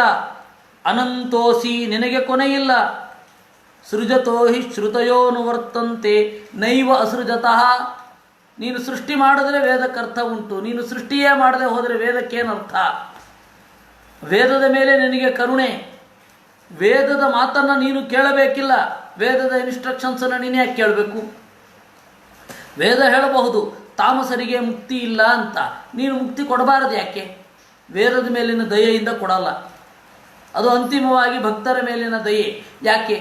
ಅನಂತೋಸಿ, ನಿನಗೆ ಕೊನೆಯಿಲ್ಲ. ಸೃಜತೋ ಹಿ ಶ್ರುತಯೋನುವರ್ತಂತೆ ನೈವ ಅಸೃಜತಃ. ನೀನು ಸೃಷ್ಟಿ ಮಾಡಿದ್ರೆ ವೇದಕ್ಕರ್ಥ ಉಂಟು, ನೀನು ಸೃಷ್ಟಿಯೇ ಮಾಡದೆ ಹೋದರೆ ವೇದಕ್ಕೇನರ್ಥ? ವೇದದ ಮೇಲೆ ನಿನಗೆ ಕರುಣೆ. ವೇದದ ಮಾತನ್ನು ನೀನು ಕೇಳಬೇಕಿಲ್ಲ, ವೇದದ ಇನ್ಸ್ಟ್ರಕ್ಷನ್ಸನ್ನು ನೀನು ಯಾಕೆ ಕೇಳಬೇಕು? ವೇದ ಹೇಳಬಹುದು ತಾಮಸರಿಗೆ ಮುಕ್ತಿ ಇಲ್ಲ ಅಂತ, ನೀನು ಮುಕ್ತಿ ಕೊಡಬಾರದು ಯಾಕೆ? ವೇದದ ಮೇಲಿನ ದಯೆಯಿಂದ ಕೊಡಲ್ಲ, ಅದು ಅಂತಿಮವಾಗಿ ಭಕ್ತರ ಮೇಲಿನ ದಯೆ. ಯಾಕೆ?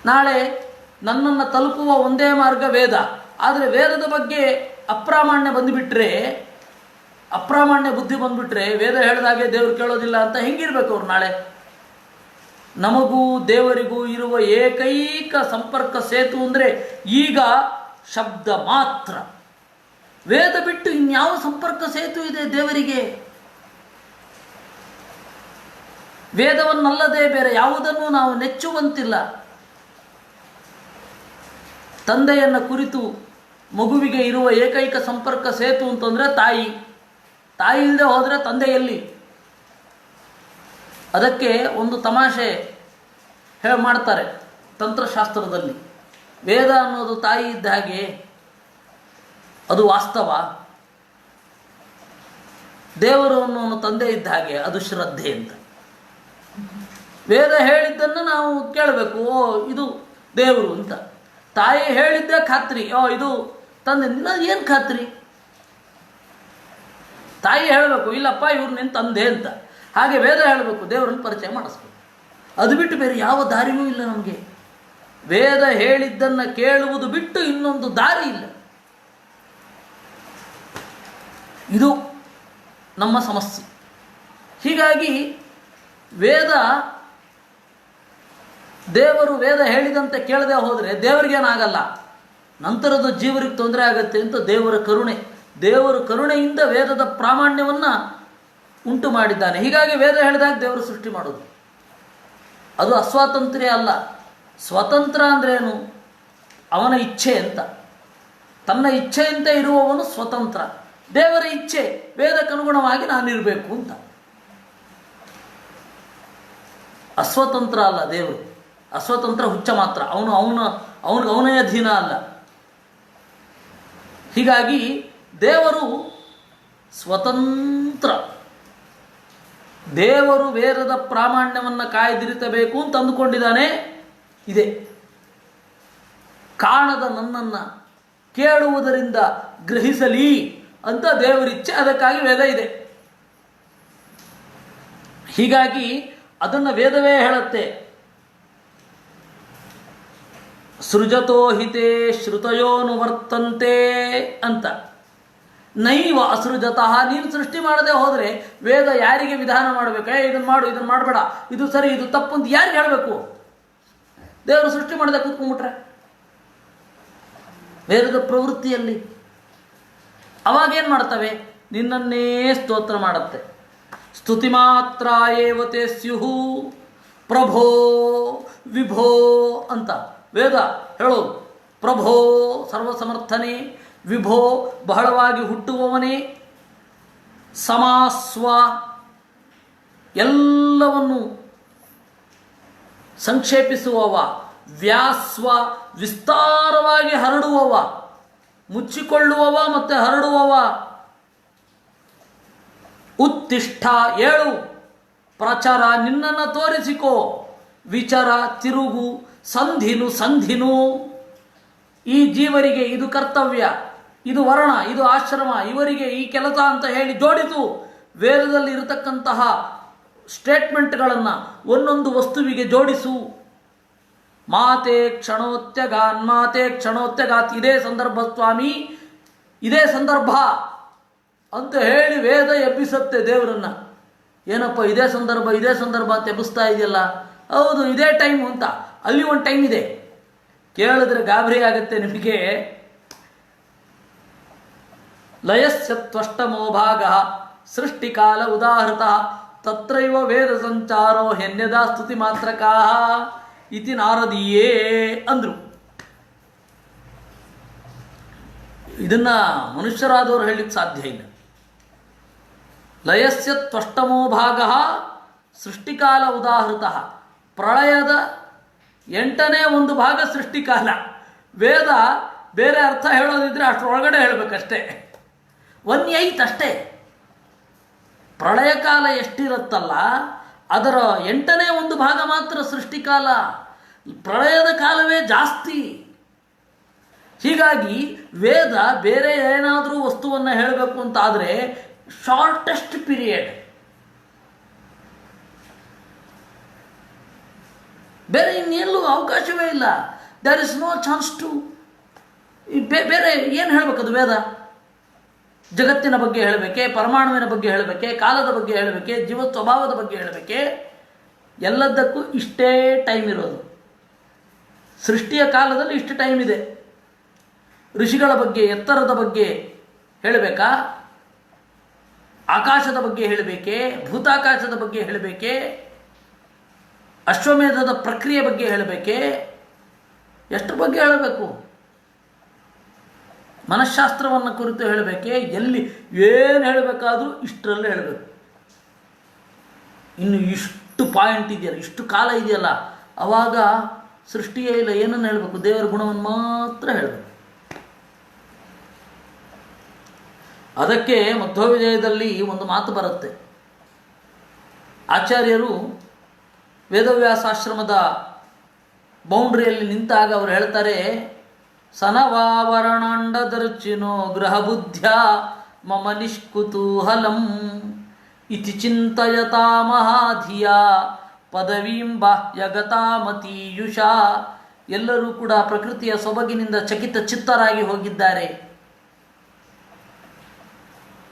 ನಾಳೆ ನನ್ನನ್ನು ತಲುಪುವ ಒಂದೇ ಮಾರ್ಗ ವೇದ. ಆದರೆ ವೇದದ ಬಗ್ಗೆ ಅಪ್ರಾಮಾಣ್ಯ ಬಂದುಬಿಟ್ರೆ, ಅಪ್ರಾಮಾಣ್ಯ ಬುದ್ಧಿ ಬಂದುಬಿಟ್ರೆ, ವೇದ ಹೇಳಿದಾಗೆ ದೇವರು ಕೇಳೋದಿಲ್ಲ ಅಂತ ಹೆಂಗಿರ್ಬೇಕು ಅವ್ರು ನಾಳೆ? ನಮಗೂ ದೇವರಿಗೂ ಇರುವ ಏಕೈಕ ಸಂಪರ್ಕ ಸೇತು ಅಂದರೆ ಈಗ ಶಬ್ದ ಮಾತ್ರ. ವೇದ ಬಿಟ್ಟು ಇನ್ಯಾವ ಸಂಪರ್ಕ ಸೇತು ಇದೆ ದೇವರಿಗೆ? ವೇದವನ್ನಲ್ಲದೆ ಬೇರೆ ಯಾವುದನ್ನು ನಾವು ನೆಚ್ಚುವಂತಿಲ್ಲ. ತಂದೆಯನ್ನು ಕುರಿತು ಮಗುವಿಗೆ ಇರುವ ಏಕೈಕ ಸಂಪರ್ಕ ಸೇತು ಅಂತಂದರೆ ತಾಯಿ. ತಾಯಿ ಇಲ್ಲದೆ ಹೋದರೆ ತಂದೆಯಲ್ಲಿ. ಅದಕ್ಕೆ ಒಂದು ತಮಾಷೆ ಮಾಡ್ತಾರೆ ತಂತ್ರಶಾಸ್ತ್ರದಲ್ಲಿ. ವೇದ ಅನ್ನೋದು ತಾಯಿ ಇದ್ದ ಹಾಗೆ, ಅದು ವಾಸ್ತವ. ದೇವರು ಅನ್ನೋನು ತಂದೆ ಇದ್ದ ಹಾಗೆ, ಅದು ಶ್ರದ್ಧೆ ಅಂತ. ವೇದ ಹೇಳಿದ್ದನ್ನು ನಾವು ಕೇಳಬೇಕು, ಓ ಇದು ದೇವರು ಅಂತ. ತಾಯಿ ಹೇಳಿದ್ದೆ ಖಾತ್ರಿ, ಓ ಇದು ತಂದೆ. ನಿನ್ನ ಏನು ಖಾತ್ರಿ? ತಾಯಿ ಹೇಳಬೇಕು, ಇಲ್ಲಪ್ಪ ಇವ್ರು ನಿನ್ನ ತಂದೆ ಅಂತ. ಹಾಗೆ ವೇದ ಹೇಳಬೇಕು, ದೇವರನ್ನು ಪರಿಚಯ ಮಾಡಿಸ್ಬೇಕು. ಅದು ಬಿಟ್ಟು ಬೇರೆ ಯಾವ ದಾರಿಯೂ ಇಲ್ಲ ನಮಗೆ. ವೇದ ಹೇಳಿದ್ದನ್ನು ಕೇಳುವುದು ಬಿಟ್ಟು ಇನ್ನೊಂದು ದಾರಿ ಇಲ್ಲ. ಇದು ನಮ್ಮ ಸಮಸ್ಯೆ. ಹೀಗಾಗಿ ದೇವರು ವೇದ ಹೇಳಿದಂತೆ ಕೇಳದೆ ಹೋದರೆ ದೇವರಿಗೇನಾಗಲ್ಲ, ನಂತರದ ಜೀವರಿಗೆ ತೊಂದರೆ ಆಗತ್ತೆ ಅಂತ ದೇವರ ಕರುಣೆ. ದೇವರು ಕರುಣೆಯಿಂದ ವೇದದ ಪ್ರಾಮಾಣ್ಯವನ್ನು ಉಂಟು ಮಾಡಿದ್ದಾನೆ. ಹೀಗಾಗಿ ವೇದ ಹೇಳಿದಾಗ ದೇವರು ಸೃಷ್ಟಿ ಮಾಡೋದು. ಅದು ಅಸ್ವಾತಂತ್ರ್ಯ ಅಲ್ಲ. ಸ್ವತಂತ್ರ ಅಂದ್ರೇನು? ಅವನ ಇಚ್ಛೆ ಅಂತ. ತನ್ನ ಇಚ್ಛೆಯಂತೆ ಇರುವವನು ಸ್ವತಂತ್ರ. ದೇವರ ಇಚ್ಛೆ ವೇದಕ್ಕನುಗುಣವಾಗಿ ನಾನಿರಬೇಕು ಅಂತ. ಅಸ್ವತಂತ್ರ ಅಲ್ಲ ದೇವರು. ಅಸ್ವತಂತ್ರ ಹುಚ್ಚ ಮಾತ್ರ. ಅವನೇ ಅಧೀನ ಅಲ್ಲ. ಹೀಗಾಗಿ ದೇವರು ಸ್ವತಂತ್ರ. ದೇವರು ವೇದದ ಪ್ರಾಮಾಣ್ಯವನ್ನು ಕಾಯ್ದಿರಿಸಬೇಕು ಅಂತ ಅಂದುಕೊಂಡಿದ್ದಾನೆ. ಇದೆ ಕಾಣದ ನನ್ನನ್ನು ಕೇಳುವುದರಿಂದ ಗ್ರಹಿಸಲಿ ಅಂತ ದೇವರಿಚ್ಛೆ. ಅದಕ್ಕಾಗಿ ವೇದ ಇದೆ. ಹೀಗಾಗಿ ಅದನ್ನು ವೇದವೇ ಹೇಳುತ್ತೆ. ಸೃಜತೋ ಹಿತೇ ಶ್ರುತಯೋನುವರ್ತಂತೆ ಅಂತ. ನೈವ ಅಸೃಜತಃ. ನೀನು ಸೃಷ್ಟಿ ಮಾಡದೆ ಹೋದರೆ ವೇದ ಯಾರಿಗೆ ವಿಧಾನ ಮಾಡಬೇಕು? ಇದನ್ನು ಮಾಡು, ಇದನ್ನು ಮಾಡಬೇಡ, ಇದು ಸರಿ, ಇದು ತಪ್ಪು ಅಂತ ಯಾರಿಗೆ ಹೇಳಬೇಕು? ದೇವರು ಸೃಷ್ಟಿ ಮಾಡದೆ ಕೂತ್ಕೊಂಡ್ಬಿಟ್ರೆ ವೇದದ ಪ್ರವೃತ್ತಿಯಲ್ಲಿ ಅವಾಗೇನು ಮಾಡ್ತವೆ? ನಿನ್ನನ್ನೇ ಸ್ತೋತ್ರ ಮಾಡುತ್ತೆ. ಸ್ತುತಿ ಮಾತ್ರ ಏವತೆ ಸ್ಯುಹು ಪ್ರಭೋ ವಿಭೋ ಅಂತ ವೇದ ಹೇಳೋದು. ಪ್ರಭೋ ಸರ್ವಸಮರ್ಥನೇ, ವಿಭೋ ಬಹಳವಾಗಿ ಹುಟ್ಟುವವನೇ, ಸಮಾಸ್ವ ಎಲ್ಲವನ್ನು ಸಂಕ್ಷೇಪಿಸುವವ, ವ್ಯಾಸ್ವ ವಿಸ್ತಾರವಾಗಿ ಹರಡುವವ, ಮುಚ್ಚಿಕೊಳ್ಳುವವ ಮತ್ತು ಹರಡುವವ. ಉತ್ತಿಷ್ಠ ಏಳು, ಪ್ರಚರ ನಿನ್ನನ್ನು ತೋರಿಸಿಕೋ, ವಿಚರ ತಿರುಗು, ಸಂಧಿನು ಈ ಜೀವರಿಗೆ ಇದು ಕರ್ತವ್ಯ, ಇದು ವರ್ಣ, ಇದು ಆಶ್ರಮ, ಇವರಿಗೆ ಈ ಕೆಲಸ ಅಂತ ಹೇಳಿ ಜೋಡಿಸು. ವೇದದಲ್ಲಿ ಇರತಕ್ಕಂತಹ ಸ್ಟೇಟ್ಮೆಂಟ್ಗಳನ್ನು ಒಂದೊಂದು ವಸ್ತುವಿಗೆ ಜೋಡಿಸು. ಮಾತೆ ಕ್ಷಣೋತ್ಯಗಾತ್ ಇದೇ ಸಂದರ್ಭ ಸ್ವಾಮಿ, ಇದೇ ಸಂದರ್ಭ ಅಂತ ಹೇಳಿ ವೇದ ಎಬ್ಬಿಸುತ್ತೆ ದೇವರನ್ನ. ಏನಪ್ಪ ಇದೇ ಸಂದರ್ಭ ಅಂತ ಎಬ್ಬಿಸ್ತಾ ಇದೆಯಲ್ಲ? ಹೌದು, ಇದೇ ಟೈಮು ಅಂತ. ಅಲ್ಲಿ ಒಂದು ಟೈಮ್ ಇದೆ. ಕೇಳಿದ್ರೆ ಗಾಬರಿ ಆಗುತ್ತೆ ನಿಮಗೆ. ಲಯಸ್ಯತ್ವಷ್ಟಮೋ ಭಾಗ ಸೃಷ್ಟಿಕಾಲ ಉದಾಹೃತ ತತ್ರೈವ ವೇದ ಸಂಚಾರೋ ಹೆನ್ಯದಾ ಸ್ತುತಿ ಮಾತ್ರಕಾ ಇತಿ ನಾರದೀಯೇ ಅಂದ್ರು. ಇದನ್ನ ಮನುಷ್ಯರಾದವರು ಹೇಳಲಿಕ್ಕೆ ಸಾಧ್ಯ ಇಲ್ಲ. ಲಯಸ್ಯ ತ್ವಷ್ಟಮೋ ಭಾಗ ಸೃಷ್ಟಿಕಾಲ ಉದಾಹೃತ. ಪ್ರಳಯದ 8ನೇ 1 ಭಾಗ ಸೃಷ್ಟಿಕಾಲ. ವೇದ ಬೇರೆ ಅರ್ಥ ಹೇಳೋದಿದ್ರೆ ಅಷ್ಟರೊಳಗಡೆ ಹೇಳಬೇಕಷ್ಟೇ. 1/8 ಅಷ್ಟೇ. ಪ್ರಳಯ ಕಾಲ ಎಷ್ಟಿರುತ್ತಲ್ಲ ಅದರ 8ನೇ 1 ಭಾಗ ಮಾತ್ರ ಸೃಷ್ಟಿಕಾಲ. ಪ್ರಳಯದ ಕಾಲವೇ ಜಾಸ್ತಿ. ಹೀಗಾಗಿ ವೇದ ಬೇರೆ ಏನಾದರೂ ವಸ್ತುವನ್ನು ಹೇಳಬೇಕು ಅಂತಾದರೆ ಶಾರ್ಟೆಸ್ಟ್ ಪೀರಿಯಡ್. ಬೇರೆ ಇನ್ನೆಲ್ಲೂ ಅವಕಾಶವೇ ಇಲ್ಲ. There is no chance to. ಬೇರೆ ಏನು ಹೇಳಬೇಕದು? ವೇದ ಜಗತ್ತಿನ ಬಗ್ಗೆ ಹೇಳಬೇಕೆ, ಪರಮಾಣುವಿನ ಬಗ್ಗೆ ಹೇಳಬೇಕೆ, ಕಾಲದ ಬಗ್ಗೆ ಹೇಳಬೇಕೆ, ಜೀವ ಸ್ವಭಾವದ ಬಗ್ಗೆ ಹೇಳಬೇಕೆ? ಎಲ್ಲದಕ್ಕೂ ಇಷ್ಟೇ ಟೈಮ್ ಇರೋದು. ಸೃಷ್ಟಿಯ ಕಾಲದಲ್ಲಿ ಇಷ್ಟು ಟೈಮ್ ಇದೆ. ಋಷಿಗಳ ಬಗ್ಗೆ, ಎತ್ತರದ ಬಗ್ಗೆ ಹೇಳಬೇಕಾ? ಆಕಾಶದ ಬಗ್ಗೆ ಹೇಳಬೇಕೆ? ಭೂತಾಕಾಶದ ಬಗ್ಗೆ ಹೇಳಬೇಕೆ? ಅಶ್ವಮೇಧದ ಪ್ರಕ್ರಿಯೆ ಬಗ್ಗೆ ಹೇಳಬೇಕೆ? ಎಷ್ಟರ ಬಗ್ಗೆ ಹೇಳಬೇಕು? ಮನಃಶಾಸ್ತ್ರವನ್ನು ಕುರಿತು ಹೇಳಬೇಕೆ? ಎಲ್ಲಿ ಏನು ಹೇಳಬೇಕಾದ್ರೂ ಇಷ್ಟರಲ್ಲೇ ಹೇಳಬೇಕು. ಇನ್ನು ಇಷ್ಟು ಪಾಯಿಂಟ್ ಇದೆಯಲ್ಲ, ಇಷ್ಟು ಕಾಲ ಇದೆಯಲ್ಲ, ಆವಾಗ ಸೃಷ್ಟಿಯೇ ಇಲ್ಲ. ಏನನ್ನು ಹೇಳಬೇಕು? ದೇವರ ಗುಣವನ್ನು ಮಾತ್ರ ಹೇಳಬೇಕು. ಅದಕ್ಕೆ ಮಧ್ವವಿಜಯದಲ್ಲಿ ಒಂದು ಮಾತು ಬರುತ್ತೆ. ಆಚಾರ್ಯರು ವೇದವ್ಯಾಸಾಶ್ರಮದ ಬೌಂಡ್ರಿಯಲ್ಲಿ ನಿಂತಾಗ ಅವರು ಹೇಳ್ತಾರೆ, ಸನವಾವರಣಾಂಡದರ್ಚಿನೋ ಗೃಹ ಬುದ್ಧ್ಯ ಮಮ ನಿಷ್ಕುತೂಹಲಂ ಇತಿ ಚಿಂತಯತಾ ಮಹಾಧಿಯ ಪದವೀಂ ಬಾಹ್ಯಗತಾಮತೀಯುಷ. ಎಲ್ಲರೂ ಕೂಡ ಪ್ರಕೃತಿಯ ಸೊಬಗಿನಿಂದ ಚಕಿತ ಚಿತ್ತರಾಗಿ ಹೋಗಿದ್ದಾರೆ.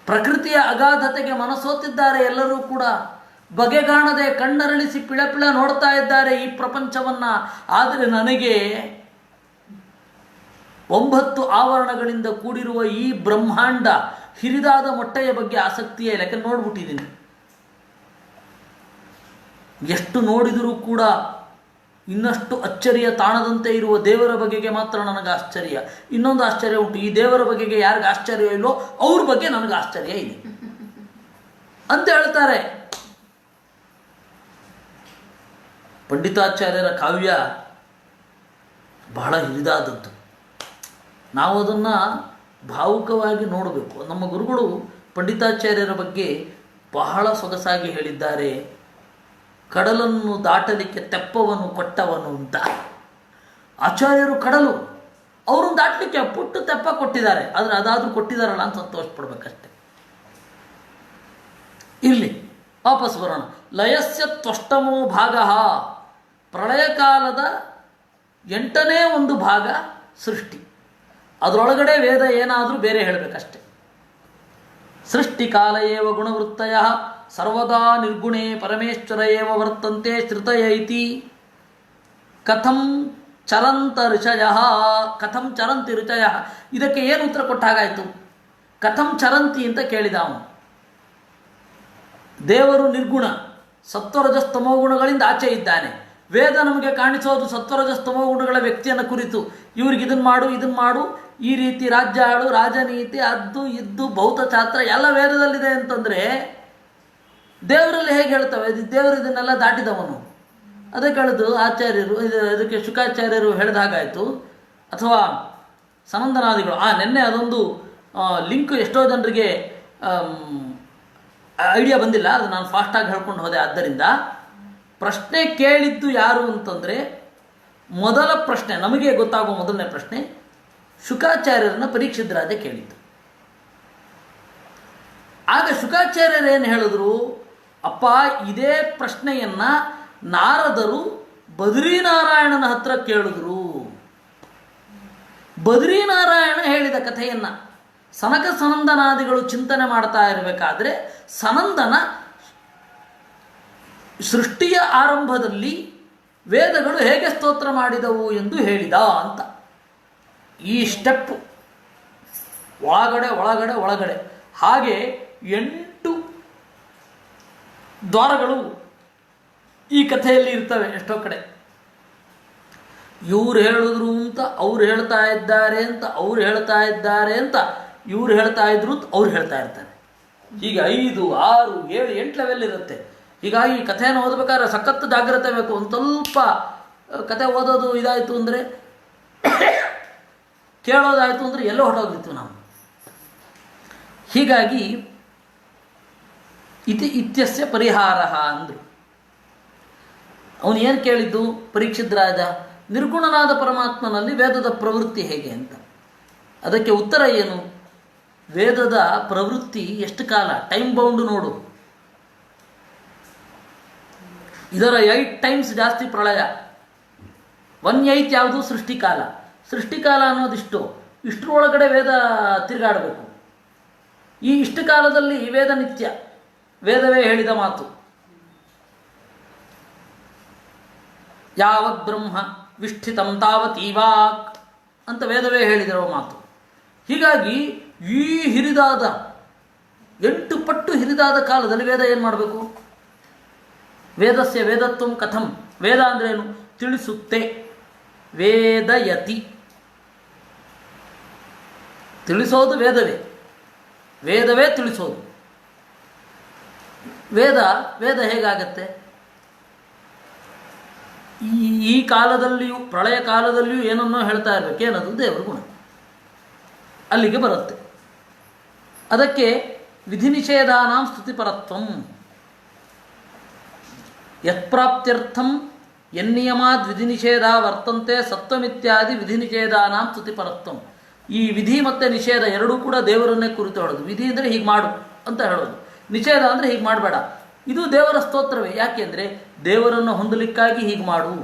ಪ್ರಕೃತಿಯ ಅಗಾಧತೆಗೆ ಮನಸೋತಿದ್ದಾರೆ. ಎಲ್ಲರೂ ಕೂಡ ಬಗೆಗಾಣದೆ ಕಣ್ಣರಳಿಸಿ ಪಿಳಪಿಳ ನೋಡ್ತಾ ಇದ್ದಾರೆ ಈ ಪ್ರಪಂಚವನ್ನು. ಆದರೆ ನನಗೆ 9 ಆವರಣಗಳಿಂದ ಕೂಡಿರುವ ಈ ಬ್ರಹ್ಮಾಂಡ ಹಿರಿದಾದ ಮೊಟ್ಟೆಯ ಬಗ್ಗೆ ಆಸಕ್ತಿಯೇ ಇಲ್ಲ. ಯಾಕಂದ್ರೆ ನೋಡ್ಬಿಟ್ಟಿದ್ದೀನಿ. ಎಷ್ಟು ನೋಡಿದರೂ ಕೂಡ ಇನ್ನಷ್ಟು ಅಚ್ಚರಿಯ ತಾಣದಂತೆ ಇರುವ ದೇವರ ಬಗೆಗೆ ಮಾತ್ರ ನನಗೆ ಆಶ್ಚರ್ಯ. ಇನ್ನೊಂದು ಆಶ್ಚರ್ಯ ಉಂಟು, ಈ ದೇವರ ಬಗೆಗೆ ಯಾರಿಗೆ ಆಶ್ಚರ್ಯ ಇಲ್ಲೋ ಅವ್ರ ಬಗ್ಗೆ ನನಗೆ ಆಶ್ಚರ್ಯ ಇದೆ ಅಂತ ಹೇಳ್ತಾರೆ. ಪಂಡಿತಾಚಾರ್ಯರ ಕಾವ್ಯ ಬಹಳ ಹಿರಿದಾದದ್ದು. ನಾವು ಅದನ್ನು ಭಾವುಕವಾಗಿ ನೋಡಬೇಕು. ನಮ್ಮ ಗುರುಗಳು ಪಂಡಿತಾಚಾರ್ಯರ ಬಗ್ಗೆ ಬಹಳ ಸೊಗಸಾಗಿ ಹೇಳಿದ್ದಾರೆ. ಕಡಲನ್ನು ದಾಟಲಿಕ್ಕೆ ತೆಪ್ಪವನ್ನು ಕೊಟ್ಟವನು ಅಂತ. ಆಚಾರ್ಯರು ಕಡಲು, ಅವ್ರನ್ನ ದಾಟಲಿಕ್ಕೆ ಪುಟ್ಟ ತೆಪ್ಪ ಕೊಟ್ಟಿದ್ದಾರೆ. ಆದರೆ ಅದಾದರೂ ಕೊಟ್ಟಿದ್ದಾರಲ್ಲ ಅಂತ ಸಂತೋಷ ಪಡ್ಬೇಕಷ್ಟೆ. ಇಲ್ಲಿ ವಾಪಸ್ ಬರೋಣ. ಲಯಸ್ಯ ತ್ವಷ್ಟಮೋ ಭಾಗ, ಪ್ರಳಯ ಕಾಲದ 8ನೇ ಒಂದು ಭಾಗ ಸೃಷ್ಟಿ. ಅದರೊಳಗಡೆ ವೇದ ಏನಾದರೂ ಬೇರೆ ಹೇಳಬೇಕಷ್ಟೆ. ಸೃಷ್ಟಿಕಾಲ ಏವ ಗುಣವೃತ್ತಯ ಸರ್ವದಾ ನಿರ್ಗುಣೇ ಪರಮೇಶ್ವರ ಏವ ವರ್ತಂತೆ ಶ್ರುತಯ ಇತಿ. ಕಥಂ ಚರಂತ ಋಷಯ, ಕಥಂ ಚರಂತಿ ಋಷಯ. ಇದಕ್ಕೆ ಏನು ಉತ್ತರ ಕೊಟ್ಟಾಗಾಯಿತು? ಕಥಂ ಚರಂತಿ ಅಂತ ಕೇಳಿದ ಅವನು. ದೇವರು ನಿರ್ಗುಣ, ಸತ್ವರಜಸ್ತಮೋ ಗುಣಗಳಿಂದ ಆಚೆ ಇದ್ದಾನೆ. ವೇದ ನಮಗೆ ಕಾಣಿಸೋದು ಸತ್ವರಜಸ್ತಮೋ ಗುಣಗಳ ವ್ಯಕ್ತಿಯನ್ನು ಕುರಿತು. ಇವ್ರಿಗೆ ಇದನ್ನು ಮಾಡು, ಇದನ್ನು ಮಾಡು, ಈ ರೀತಿ ರಾಜ್ಯ ಆಳು, ರಾಜನೀತಿ, ಅದ್ದು ಇದ್ದು ಭೌತಶಾಸ್ತ್ರ ಎಲ್ಲ ವೇದದಲ್ಲಿದೆ ಅಂತಂದರೆ ದೇವರಲ್ಲಿ ಹೇಗೆ ಹೇಳ್ತವೆ? ದೇವರು ಇದನ್ನೆಲ್ಲ ದಾಟಿದವನು. ಅದಕ್ಕೆ ಹೇಳಿದು ಆಚಾರ್ಯರು, ಇದಕ್ಕೆ ಶುಕಾಚಾರ್ಯರು ಹೇಳಿದ ಹಾಗಾಯಿತು. ಅಥವಾ ಸನಂದನಾದಿಗಳು. ನಿನ್ನೆ ಅದೊಂದು ಲಿಂಕ್ ಎಷ್ಟೋ ಜನರಿಗೆ ಐಡಿಯಾ ಬಂದಿಲ್ಲ, ಅದು ನಾನು ಫಾಸ್ಟಾಗಿ ಹೇಳ್ಕೊಂಡು ಹೋದೆ. ಆದ್ದರಿಂದ ಪ್ರಶ್ನೆ ಕೇಳಿದ್ದು ಯಾರು ಅಂತಂದರೆ, ಮೊದಲ ಪ್ರಶ್ನೆ ನಮಗೆ ಗೊತ್ತಾಗುವ ಮೊದಲನೇ ಪ್ರಶ್ನೆ ಶುಕಾಚಾರ್ಯರನ್ನ ಪರೀಕ್ಷಿತ್ ರಾಜ ಕೇಳಿದ್ದು. ಆಗ ಶುಕಾಚಾರ್ಯರು ಏನು ಹೇಳಿದ್ರು? ಅಪ್ಪ, ಇದೇ ಪ್ರಶ್ನೆಯನ್ನು ನಾರದರು ಬದ್ರಿನಾರಾಯಣನ ಹತ್ರ ಕೇಳಿದ್ರು. ಬದ್ರಿನಾರಾಯಣ ಹೇಳಿದ ಕಥೆಯನ್ನು ಸನಕ ಸನಂದನಾದಿಗಳು ಚಿಂತನೆ ಮಾಡ್ತಾ ಇರಬೇಕಾದ್ರೆ ಸನಂದನ ಸೃಷ್ಟಿಯ ಆರಂಭದಲ್ಲಿ ವೇದಗಳು ಹೇಗೆ ಸ್ತೋತ್ರ ಮಾಡಿದವು ಎಂದು ಹೇಳಿದ ಅಂತ. ಈ ಸ್ಟೆಪ್ ಒಳಗಡೆ ಒಳಗಡೆ ಒಳಗಡೆ ಹಾಗೆ 8 ದ್ವಾರಗಳು ಈ ಕಥೆಯಲ್ಲಿ ಇರ್ತವೆ ಎಷ್ಟೋ ಕಡೆ. ಇವ್ರು ಹೇಳಿದ್ರು ಅಂತ ಅವ್ರು ಹೇಳ್ತಾ ಇದ್ದಾರೆ ಅಂತ ಅವ್ರು ಹೇಳ್ತಾ ಇದ್ದಾರೆ ಅಂತ ಇವ್ರು ಹೇಳ್ತಾ ಇದ್ರು ಅಂತ ಅವ್ರು ಹೇಳ್ತಾ ಇರ್ತಾರೆ. ಹೀಗೆ 5, 6, 7, 8 ಲೆವೆಲ್ ಇರುತ್ತೆ. ಹೀಗಾಗಿ ಈ ಕಥೆಯನ್ನು ಓದಬೇಕಾದ್ರೆ ಸಖತ್ತು ಜಾಗ್ರತೆ ಬೇಕು. ಒಂದು ಸ್ವಲ್ಪ ಕಥೆ ಓದೋದು ಇದಾಯಿತು ಅಂದರೆ, ಕೇಳೋದಾಯಿತು ಅಂದರೆ ಎಲ್ಲೋ ಹೊರಟೋಗ್ತಿತ್ತು ನಾವು. ಹೀಗಾಗಿ ಇತ್ಯಸ್ಯ ಪರಿಹಾರ ಅಂದರು. ಅವನು ಏನು ಕೇಳಿದ್ದು ಪರೀಕ್ಷಿತ್ ರಾಜ? ನಿರ್ಗುಣನಾದ ಪರಮಾತ್ಮನಲ್ಲಿ ವೇದದ ಪ್ರವೃತ್ತಿ ಹೇಗೆ ಅಂತ. ಅದಕ್ಕೆ ಉತ್ತರ ಏನು? ವೇದದ ಪ್ರವೃತ್ತಿ ಎಷ್ಟು ಕಾಲ? ಟೈಮ್ ಬೌಂಡು ನೋಡು. ಇದರ 8 ಟೈಮ್ಸ್ ಜಾಸ್ತಿ ಪ್ರಳಯ. 1/8 ಯಾವುದು? ಸೃಷ್ಟಿಕಾಲ. ಸೃಷ್ಟಿಕಾಲ ಅನ್ನೋದಿಷ್ಟು. ಇಷ್ಟರೊಳಗಡೆ ವೇದ ತಿರುಗಾಡಬೇಕು. ಈ ಇಷ್ಟು ಕಾಲದಲ್ಲಿ ವೇದ ನಿತ್ಯ, ವೇದವೇ ಹೇಳಿದ ಮಾತು. ಯಾವತ್ ಬ್ರಹ್ಮ ವಿಷ್ಠಿತಂ ತಾವತ್ ಈವಾಕ್ ಅಂತ ವೇದವೇ ಹೇಳಿದಿರೋ ಮಾತು. ಹೀಗಾಗಿ ಈ ಹಿರಿದಾದ 8 ಪಟ್ಟು ಹಿರಿದಾದ ಕಾಲದಲ್ಲಿ ವೇದ ಏನು ಮಾಡಬೇಕು? ವೇದಸ್ಯ ವೇದತ್ವಂ ಕಥಂ. ವೇದ ಅಂದ್ರೇನು? ತಿಳಿಸುತ್ತೆ. ವೇದಯತಿ, ತಿಳಿಸೋದು ವೇದವೇ. ವೇದವೇ ತಿಳಿಸೋದು. ವೇದ ಹೇಗಾಗತ್ತೆ? ಈ ಕಾಲದಲ್ಲಿಯೂ ಪ್ರಳಯ ಕಾಲದಲ್ಲಿಯೂ ಏನನ್ನೋ ಹೇಳ್ತಾ ಇರಬೇಕು. ಏನದು? ದೇವರ ಗುಣ. ಅಲ್ಲಿಗೆ ಬರುತ್ತೆ. ಅದಕ್ಕೆ ವಿಧಿ ನಿಷೇಧಾನಾಂ ಸ್ತುತಿಪರತ್ವಂ. ಯತ್ಪ್ರಾಪ್ತ್ಯರ್ಥಂ ಯನ್ನಿಯಮಾದ್ ವಿಧಿ ನಿಷೇಧ ವರ್ತಂತೆ ಸತ್ವಮಿತ್ಯಾದಿ ವಿಧಿ ನಿಷೇಧಾನಾಂ ಸ್ತುತಿಪರತ್ವಂ. ಈ ವಿಧಿ ಮತ್ತು ನಿಷೇಧ ಎರಡೂ ಕೂಡ ದೇವರನ್ನೇ ಕುರಿತು ಹೇಳೋದು. ವಿಧಿ ಅಂದರೆ ಹೀಗೆ ಮಾಡು ಅಂತ ಹೇಳೋದು, ನಿಷೇಧ ಅಂದರೆ ಹೀಗೆ ಮಾಡಬೇಡ. ಇದು ದೇವರ ಸ್ತೋತ್ರವೇ. ಯಾಕೆಂದರೆ ದೇವರನ್ನು ಹೊಂದಲಿಕ್ಕಾಗಿ ಹೀಗೆ ಮಾಡು,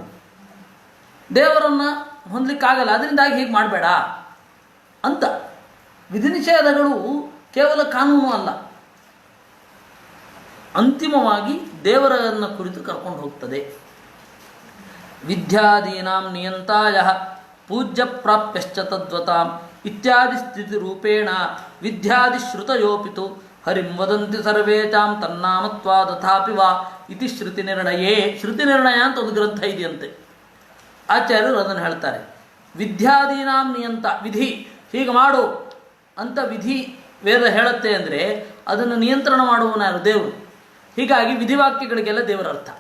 ದೇವರನ್ನು ಹೊಂದಲಿಕ್ಕಾಗಲ್ಲ ಅದರಿಂದಾಗಿ ಹೀಗೆ ಮಾಡಬೇಡ ಅಂತ. ವಿಧಿ ನಿಷೇಧಗಳು ಕೇವಲ ಕಾನೂನು ಅಲ್ಲ, ಅಂತಿಮವಾಗಿ ದೇವರನ್ನು ಕುರಿತು ಕರ್ಕೊಂಡು ಹೋಗ್ತದೆ. ವಿದ್ಯಾದೀನಾಂ ನಿಯಂತಾಯ ಪೂಜ್ಯ ಪ್ರಾಪ್ಯಶ್ಚ ತದ್ವತಾಂ ಇತ್ಯಾದಿ ಸ್ಥಿತಿ ರೂಪೇಣ ವಿದ್ಯಾದಿ ಶ್ರುತಯೋಪಿತು ಹರಿಂ ವದಂತಿ ಸರ್ವೇ ಚಾಂ ತನ್ನಾಮತ್ವಾ ತಥಾಪಿ ವಾ ಇತಿ ಶ್ರುತಿ ನಿರ್ಣಯೇ. ಶ್ರುತಿ ನಿರ್ಣಯ ಅಂತ ಒಂದು ಗ್ರಂಥ ಇದೆಯಂತೆ, ಆಚಾರ್ಯರು ಅದನ್ನು ಹೇಳ್ತಾರೆ. ವಿದ್ಯಾದೀನಾಂ ನಿಯಂತ, ವಿಧಿ ಹೀಗೆ ಮಾಡು ಅಂತ ವಿಧಿ ವೇದ ಹೇಳುತ್ತೆ ಅಂದರೆ ಅದನ್ನು ನಿಯಂತ್ರಣ ಮಾಡುವವನು ಯಾರು? ದೇವರು. ಹೀಗಾಗಿ ವಿಧಿವಾಕ್ಯಗಳಿಗೆಲ್ಲ ದೇವರ ಅರ್ಥ.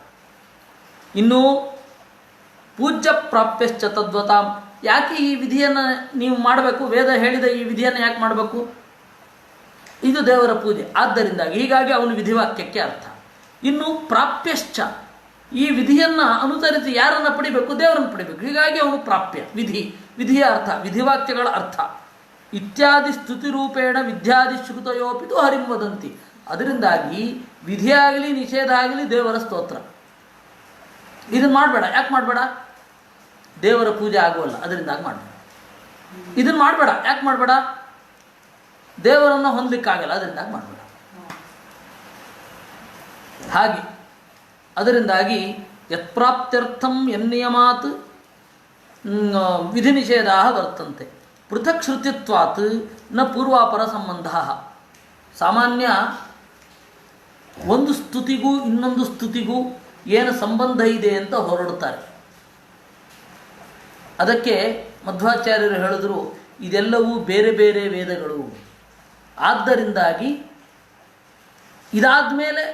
ಇನ್ನು ಪೂಜ್ಯ ಪ್ರಾಪ್ಯಶ್ಚ ತದ್ವತಾಂ, ಯಾಕೆ ಈ ವಿಧಿಯನ್ನು ನೀವು ಮಾಡಬೇಕು? ವೇದ ಹೇಳಿದ ಈ ವಿಧಿಯನ್ನು ಯಾಕೆ ಮಾಡಬೇಕು? ಇದು ದೇವರ ಪೂಜೆ. ಆದ್ದರಿಂದಾಗಿ ಹೀಗಾಗಿ ಅವನು ವಿಧಿವಾಕ್ಯಕ್ಕೆ ಅರ್ಥ. ಇನ್ನು ಪ್ರಾಪ್ಯಶ್ಚ, ಈ ವಿಧಿಯನ್ನು ಅನುಸರಿಸಿ ಯಾರನ್ನು ಪಡಿಬೇಕು? ದೇವರನ್ನು ಪಡಿಬೇಕು. ಹೀಗಾಗಿ ಅವನು ಪ್ರಾಪ್ಯ. ವಿಧಿಯ ಅರ್ಥ, ವಿಧಿವಾಕ್ಯಗಳ ಅರ್ಥ. ಇತ್ಯಾದಿ ಸ್ತುತಿರೂಪೇಣ ವಿದ್ಯಾದಿ ಶ್ರುತಯೋಪಿತು ಹರಿಂ ವದಂತಿ. ಅದರಿಂದಾಗಿ ವಿಧಿಯಾಗಲಿ ನಿಷೇಧ ಆಗಲಿ ದೇವರ ಸ್ತೋತ್ರ. ಇದನ್ನು ಮಾಡಬೇಡ. ಯಾಕೆ ಮಾಡಬೇಡ? ದೇವರ ಪೂಜೆ ಆಗುವಲ್ಲ, ಅದರಿಂದಾಗಿ ಮಾಡಬೇಡ. ಇದನ್ನು ಮಾಡಬೇಡ. ಯಾಕೆ ಮಾಡಬೇಡ? ದೇವರನ್ನು ಹೊಂದಲಿಕ್ಕಾಗಲ್ಲ, ಅದರಿಂದಾಗಿ ಮಾಡಬೇಡ. ಹಾಗೆ ಅದರಿಂದಾಗಿ ಯತ್ಪ್ರಾಪ್ತ್ಯರ್ಥಂ ಯನ್ನಿಯಮಾತ್ ವಿಧಿ ನಿಷೇಧ ವರ್ತಂತೆ. ಪೃಥಕ್ ಶ್ರುತಿತ್ವಾತ್ ನ ಪೂರ್ವಾಪರ ಸಂಬಂಧ. ಸಾಮಾನ್ಯ ಒಂದು ಸ್ತುತಿಗೂ ಇನ್ನೊಂದು ಸ್ತುತಿಗೂ ಏನು ಸಂಬಂಧ ಇದೆ ಅಂತ ಹೊರಡುತ್ತಾರೆ. ಅದಕ್ಕೆ ಮಧ್ವಾಚಾರ್ಯರು ಹೇಳಿದ್ರು, ಇದೆಲ್ಲವೂ ಬೇರೆ ಬೇರೆ ವೇದಗಳು. ಆದ್ದರಿಂದಾಗಿ ಇದಾದ ಮೇಲೆ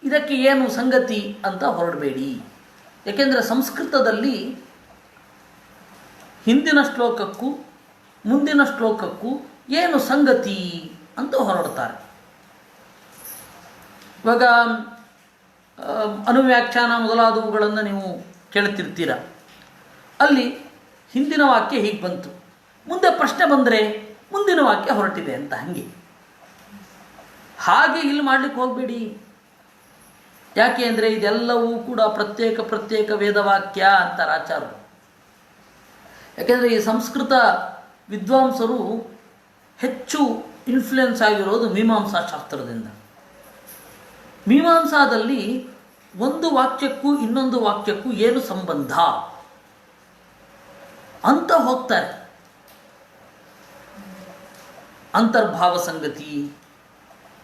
ಇದಕ್ಕೆ ಏನು ಸಂಗತಿ ಅಂತ ಹೊರಡಬೇಡಿ. ಏಕೆಂದರೆ ಸಂಸ್ಕೃತದಲ್ಲಿ ಹಿಂದಿನ ಶ್ಲೋಕಕ್ಕೂ ಮುಂದಿನ ಶ್ಲೋಕಕ್ಕೂ ಏನು ಸಂಗತಿ ಅಂತ ಹೊರಡ್ತಾರೆ. ಇವಾಗ ಅನುವ್ಯಾಖ್ಯಾನ ಮೊದಲಾದವುಗಳನ್ನು ನೀವು ಕೇಳ್ತಿರ್ತೀರ. ಅಲ್ಲಿ ಹಿಂದಿನ ವಾಕ್ಯ ಹೀಗೆ ಬಂತು, ಮುಂದೆ ಪ್ರಶ್ನೆ ಬಂದರೆ ಮುಂದಿನ ವಾಕ್ಯ ಹೊರಟಿದೆ ಅಂತ. ಹಾಗೆ ಇಲ್ಲಿ ಮಾಡಲಿಕ್ಕೆ ಹೋಗಬೇಡಿ. ಯಾಕೆ ಅಂದರೆ ಇದೆಲ್ಲವೂ ಕೂಡ ಪ್ರತ್ಯೇಕ ವೇದವಾಕ್ಯ ಅಂತಾರೆ ಆಚಾರ್ಯರು. ಯಾಕೆಂದರೆ ಈ ಸಂಸ್ಕೃತ ವಿದ್ವಾಂಸರು ಹೆಚ್ಚು ಇನ್ಫ್ಲುಯೆನ್ಸ್ ಆಗಿರೋದು ಮೀಮಾಂಸಾ ಶಾಸ್ತ್ರದಿಂದ. ಮೀಮಾಂಸಾದಲ್ಲಿ ಒಂದು ವಾಕ್ಯಕ್ಕೂ ಇನ್ನೊಂದು ವಾಕ್ಯಕ್ಕೂ ಏನು ಸಂಬಂಧ ಅಂತ ಹೋಗ್ತಾರೆ. ಅಂತರ್ಭಾವ ಸಂಗತಿ,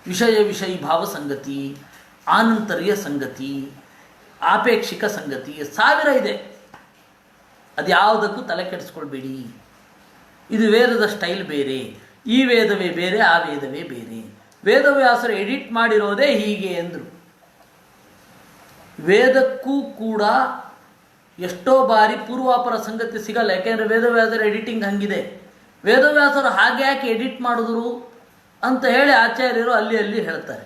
ವಿಷಯ ಭಾವ ಸಂಗತಿ, ಆನಂತರ್ಯ ಸಂಗತಿ, ಆಪೇಕ್ಷಿಕ ಸಂಗತಿ, 1000 ಇದೆ. ಅದ್ಯಾವುದಕ್ಕೂ ತಲೆ ಕೆಡಿಸ್ಕೊಳ್ಬೇಡಿ. ಇದು ವೇದದ ಸ್ಟೈಲ್ ಬೇರೆ, ಈ ವೇದವೇ ಬೇರೆ, ಆ ವೇದವೇ ಬೇರೆ. ವೇದವ್ಯಾಸರು ಎಡಿಟ್ ಮಾಡಿರೋದೇ ಹೀಗೆ ಎಂದರು. ವೇದಕ್ಕೂ ಕೂಡ ಎಷ್ಟೋ ಬಾರಿ ಪೂರ್ವಾಪರ ಸಂಗತಿ ಸಿಗಲ್ಲ. ಯಾಕೆಂದರೆ ವೇದವ್ಯಾಸರ ಎಡಿಟಿಂಗ್ ಹಂಗಿದೆ. ವೇದವ್ಯಾಸರು ಹಾಗೆ ಯಾಕೆ ಎಡಿಟ್ ಮಾಡಿದ್ರು ಅಂತ ಹೇಳಿ ಆಚಾರ್ಯರು ಅಲ್ಲಿ ಹೇಳ್ತಾರೆ.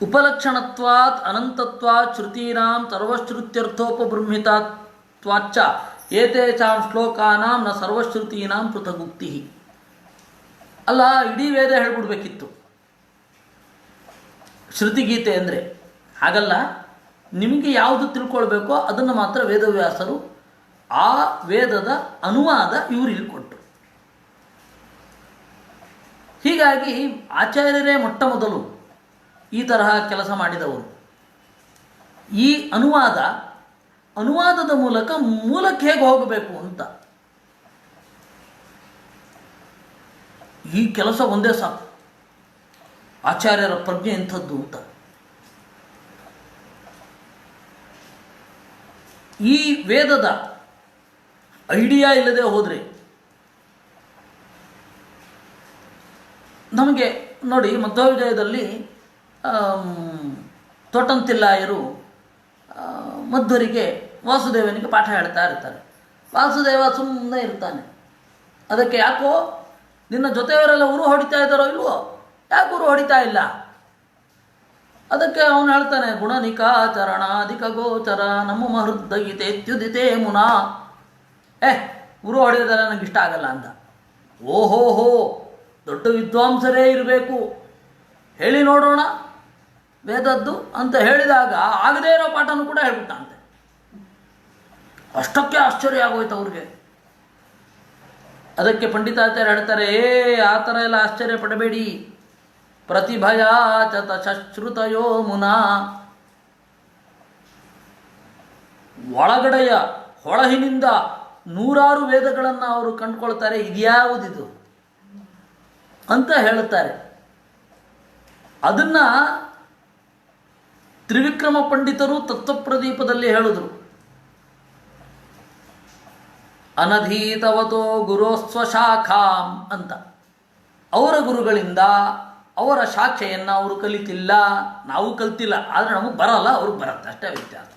ಉಪಲಕ್ಷಣತ್ವಾತ್ ಅನಂತತ್ವಾತ್ ಶ್ರುತೀನಾಂ ಸರ್ವಶ್ರುತ್ಯರ್ಥೋಪಬೃಂಹಿತಾತ್ವಾಚ್ಚ ಏತೇಷಾಂ ಶ್ಲೋಕಾನಾಂ ನ ಸರ್ವಶ್ರುತೀನಾಂ ಪೃಥಗುಕ್ತಿ. ಅಲ್ಲ, ಇಡೀ ವೇದ ಹೇಳ್ಬಿಡ್ಬೇಕಿತ್ತು ಶ್ರುತಿಗೀತೆ ಅಂದರೆ. ಹಾಗಲ್ಲ, ನಿಮಗೆ ಯಾವುದು ತಿಳ್ಕೊಳ್ಬೇಕೋ ಅದನ್ನು ಮಾತ್ರ ವೇದವ್ಯಾಸರು ಆ ವೇದದ ಅನುವಾದ ಇವರು ಇಲ್ಲಿ ಕೊಟ್ಟರು. ಹೀಗಾಗಿ ಆಚಾರ್ಯರೇ ಮೊಟ್ಟ ಮೊದಲು ಈ ತರಹ ಕೆಲಸ ಮಾಡಿದವರು. ಈ ಅನುವಾದದ ಮೂಲಕ ಮೂಲಕ್ಕೆ ಹೇಗೆ ಹೋಗಬೇಕು ಅಂತ ಈ ಕೆಲಸ ಒಂದೇ ಸಾಕು. ಆಚಾರ್ಯರ ಪ್ರಜ್ಞೆ ಎಂಥದ್ದು ಅಂತ. ಈ ವೇದದ ಐಡಿಯಾ ಇಲ್ಲದೆ ಹೋದರೆ ನಮಗೆ ನೋಡಿ, ಮಧ್ವವಿಜಯದಲ್ಲಿ ತೋಟಂತಿಲ್ಲಾಯರು ಮಧ್ವರಿಗೆ ವಾಸುದೇವನಿಗೆ ಪಾಠ ಹೇಳ್ತಾ ಇರ್ತಾರೆ. ವಾಸುದೇವ ಸುಮ್ಮನೆ ಇರ್ತಾನೆ. ಅದಕ್ಕೆ ಯಾಕೋ ನಿನ್ನ ಜೊತೆಯವರೆಲ್ಲ ಉರು ಹೊಡಿತಾ ಇದ್ದಾರೋ ಇಲ್ವೋ, ಯಾಕೆ ಉರು ಹೊಡಿತಾ ಇಲ್ಲ? ಅದಕ್ಕೆ ಅವನು ಹೇಳ್ತಾನೆ, ಗುಣನಿಕಾಚರಣಾಧಿಕ ಗೋಚರ ನಮ್ಮ ಹೃದಯಿತೆ ತ್ಯುದಿತೆ ಮುನಾ. ಉರು ಹೊಡೆಯೋದೆಲ್ಲ ನನಗೆ ಇಷ್ಟ ಆಗಲ್ಲ ಅಂತ. ಓಹೋ, ದೊಡ್ಡ ವಿದ್ವಾಂಸರೇ ಇರಬೇಕು, ಹೇಳಿ ನೋಡೋಣ ವೇದದ್ದು ಅಂತ ಹೇಳಿದಾಗ ಆಗದೇ ಇರೋ ಪಾಠನೂ ಕೂಡ ಹೇಳ್ಬಿಟ್ಟಂತೆ. ಅಷ್ಟಕ್ಕೆ ಆಶ್ಚರ್ಯ ಆಗೋಯ್ತು ಅವ್ರಿಗೆ. ಅದಕ್ಕೆ ಪಂಡಿತಾಚಾರ್ಯ ಹೇಳ್ತಾರೆ, ಆ ಥರ ಎಲ್ಲ ಆಶ್ಚರ್ಯ ಪಡಬೇಡಿ. ಪ್ರತಿಭಯಾ ಚ ಶಶ್ರುತಯೋ ಮುನಾ. ಒಳಗಡೆಯ ಹೊಳಹಿನಿಂದ ನೂರಾರು ವೇದಗಳನ್ನು ಅವರು ಕಂಡುಕೊಳ್ತಾರೆ. ಇದ್ಯಾವುದಿದು ಅಂತ ಹೇಳುತ್ತಾರೆ. ಅದನ್ನು ತ್ರಿವಿಕ್ರಮ ಪಂಡಿತರು ತತ್ವಪ್ರದೀಪದಲ್ಲಿ ಹೇಳಿದರು. ಅನಧೀತವತೋ ಗುರೋಸ್ವಶಾಖಾಂ ಅಂತ. ಅವರ ಗುರುಗಳಿಂದ ಅವರ ಶಾಖೆಯನ್ನು ಅವರು ಕಲಿತಿಲ್ಲ. ನಾವು ಕಲ್ತಿಲ್ಲ, ಆದರೆ ನಮಗೆ ಬರಲ್ಲ, ಅವ್ರಿಗೆ ಬರುತ್ತೆ, ಅಷ್ಟೇ ವ್ಯತ್ಯಾಸ.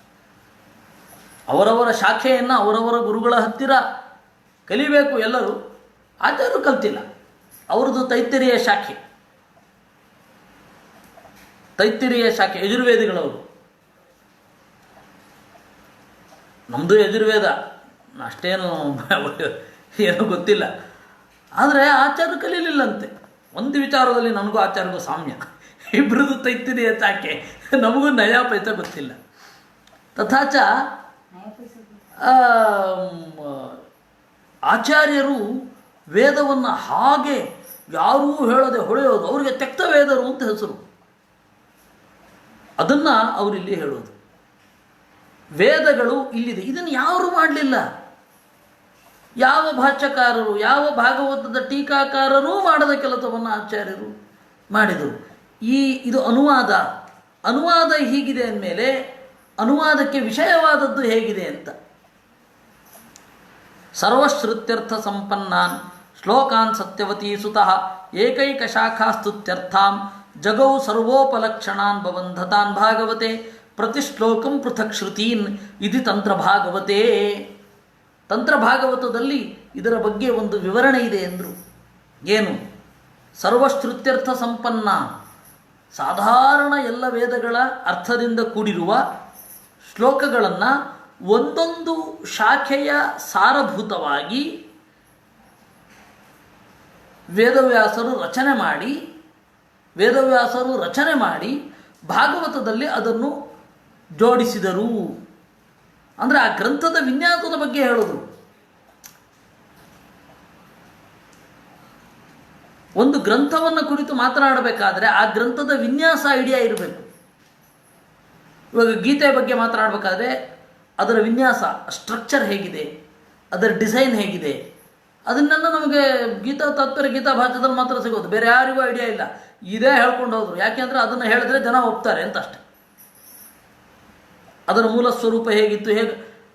ಅವರವರ ಶಾಖೆಯನ್ನು ಅವರವರ ಗುರುಗಳ ಹತ್ತಿರ ಕಲಿಬೇಕು ಎಲ್ಲರೂ. ಆಚಾರ್ಯರು ಕಲ್ತಿಲ್ಲ, ಅವ್ರದ್ದು ತೈತ್ತಿರಿಯ ಶಾಖೆ, ತೈತ್ತಿರಿಯ ಶಾಖೆ ಯಜುರ್ವೇದಿಗಳವರು. ನಮ್ಮದು ಯಜುರ್ವೇದ, ಅಷ್ಟೇನು ಏನೂ ಗೊತ್ತಿಲ್ಲ. ಆದರೆ ಆಚಾರ್ಯರು ಕಲೀಲಿಲ್ಲಂತೆ. ಒಂದು ವಿಚಾರದಲ್ಲಿ ನನಗೂ ಆಚಾರ್ಯಗೂ ಸಾಮ್ಯ, ಇಬ್ಬರದು ತೈತ್ತಿರಿಯ ಶಾಖೆ, ನಮಗೂ ನಯಾ ಪೈಸ ಗೊತ್ತಿಲ್ಲ. ತಥಾಚ ಆಚಾರ್ಯರು ವೇದವನ್ನು ಹಾಗೆ ಯಾರೂ ಹೇಳದೆ ಹೊಳೆಯೋದು, ಅವರಿಗೆ ತೆಕ್ತ ವೇದರು ಅಂತ ಹೆಸರು. ಅದನ್ನು ಅವರಿಲ್ಲಿ ಹೇಳೋದು. ವೇದಗಳು ಇಲ್ಲಿದೆ, ಇದನ್ನು ಯಾರೂ ಮಾಡಲಿಲ್ಲ. ಯಾವ ಭಾಷ್ಯಕಾರರು, ಯಾವ ಭಾಗವತದ ಟೀಕಾಕಾರರೂ ಮಾಡದ ಕೆಲಸವನ್ನು ಆಚಾರ್ಯರು ಮಾಡಿದರು. ಇದು ಅನುವಾದ. ಅನುವಾದ ಹೀಗಿದೆ ಅಂದಮೇಲೆ ಅನುವಾದಕ್ಕೆ ವಿಷಯವಾದದ್ದು ಹೇಗಿದೆ ಅಂತ. ಸರ್ವಶ್ರುತ್ಯರ್ಥ ಸಂಪನ್ನಾನ್ ಶ್ಲೋಕಾನ್ ಸತ್ಯವತೀ ಸುತಃ ಏಕೈಕ ಶಾಖಾಸ್ತುತ್ಯರ್ಥಾಂ ಜಗೌ ಸರ್ವೋಪಲಕ್ಷಣಾನ್ ಭವಂಧತಾನ್ ಭಾಗವತೆ ಪ್ರತಿಶ್ಲೋಕಂ ಪೃಥಕ್ ಶ್ರುತೀನ್ ಇದಿ ತಂತ್ರಭಾಗವತೆ. ತಂತ್ರಭಾಗವತದಲ್ಲಿ ಇದರ ಬಗ್ಗೆ ಒಂದು ವಿವರಣೆ ಇದೆ ಎಂದರು. ಏನು? ಸರ್ವಶ್ರುತ್ಯರ್ಥ ಸಂಪನ್ನ, ಸಾಧಾರಣ ಎಲ್ಲ ವೇದಗಳ ಅರ್ಥದಿಂದ ಕೂಡಿರುವ ಶ್ಲೋಕಗಳನ್ನು ಒಂದೊಂದು ಶಾಖೆಯ ಸಾರಭೂತವಾಗಿ ವೇದವ್ಯಾಸರು ರಚನೆ ಮಾಡಿ ಭಾಗವತದಲ್ಲಿ ಅದನ್ನು ಜೋಡಿಸಿದರು. ಅಂದರೆ ಆ ಗ್ರಂಥದ ವಿನ್ಯಾಸದ ಬಗ್ಗೆ ಹೇಳಿದ್ರು. ಒಂದು ಗ್ರಂಥವನ್ನು ಕುರಿತು ಮಾತನಾಡಬೇಕಾದ್ರೆ ಆ ಗ್ರಂಥದ ವಿನ್ಯಾಸ ಐಡಿಯಾ ಇರಬೇಕು. ಇವಾಗ ಗೀತೆಯ ಬಗ್ಗೆ ಮಾತನಾಡಬೇಕಾದ್ರೆ ಅದರ ವಿನ್ಯಾಸ, ಸ್ಟ್ರಕ್ಚರ್ ಹೇಗಿದೆ, ಅದರ ಡಿಸೈನ್ ಹೇಗಿದೆ, ಅದನ್ನೆಲ್ಲ ನಮಗೆ ಗೀತಾ ತಾತ್ಪರ್ಯ ಗೀತಾ ಭಾಷೆದಲ್ಲಿ ಮಾತ್ರ ಸಿಗೋದು. ಬೇರೆ ಯಾರಿಗೂ ಐಡಿಯಾ ಇಲ್ಲ. ಇದೇ ಹೇಳ್ಕೊಂಡು ಹೋದ್ರು. ಯಾಕೆಂದರೆ ಅದನ್ನು ಹೇಳಿದ್ರೆ ಜನ ಒಪ್ತಾರೆ ಅಂತ ಅಷ್ಟೆ. ಅದರ ಮೂಲ ಸ್ವರೂಪ ಹೇಗಿತ್ತು, ಹೇಗೆ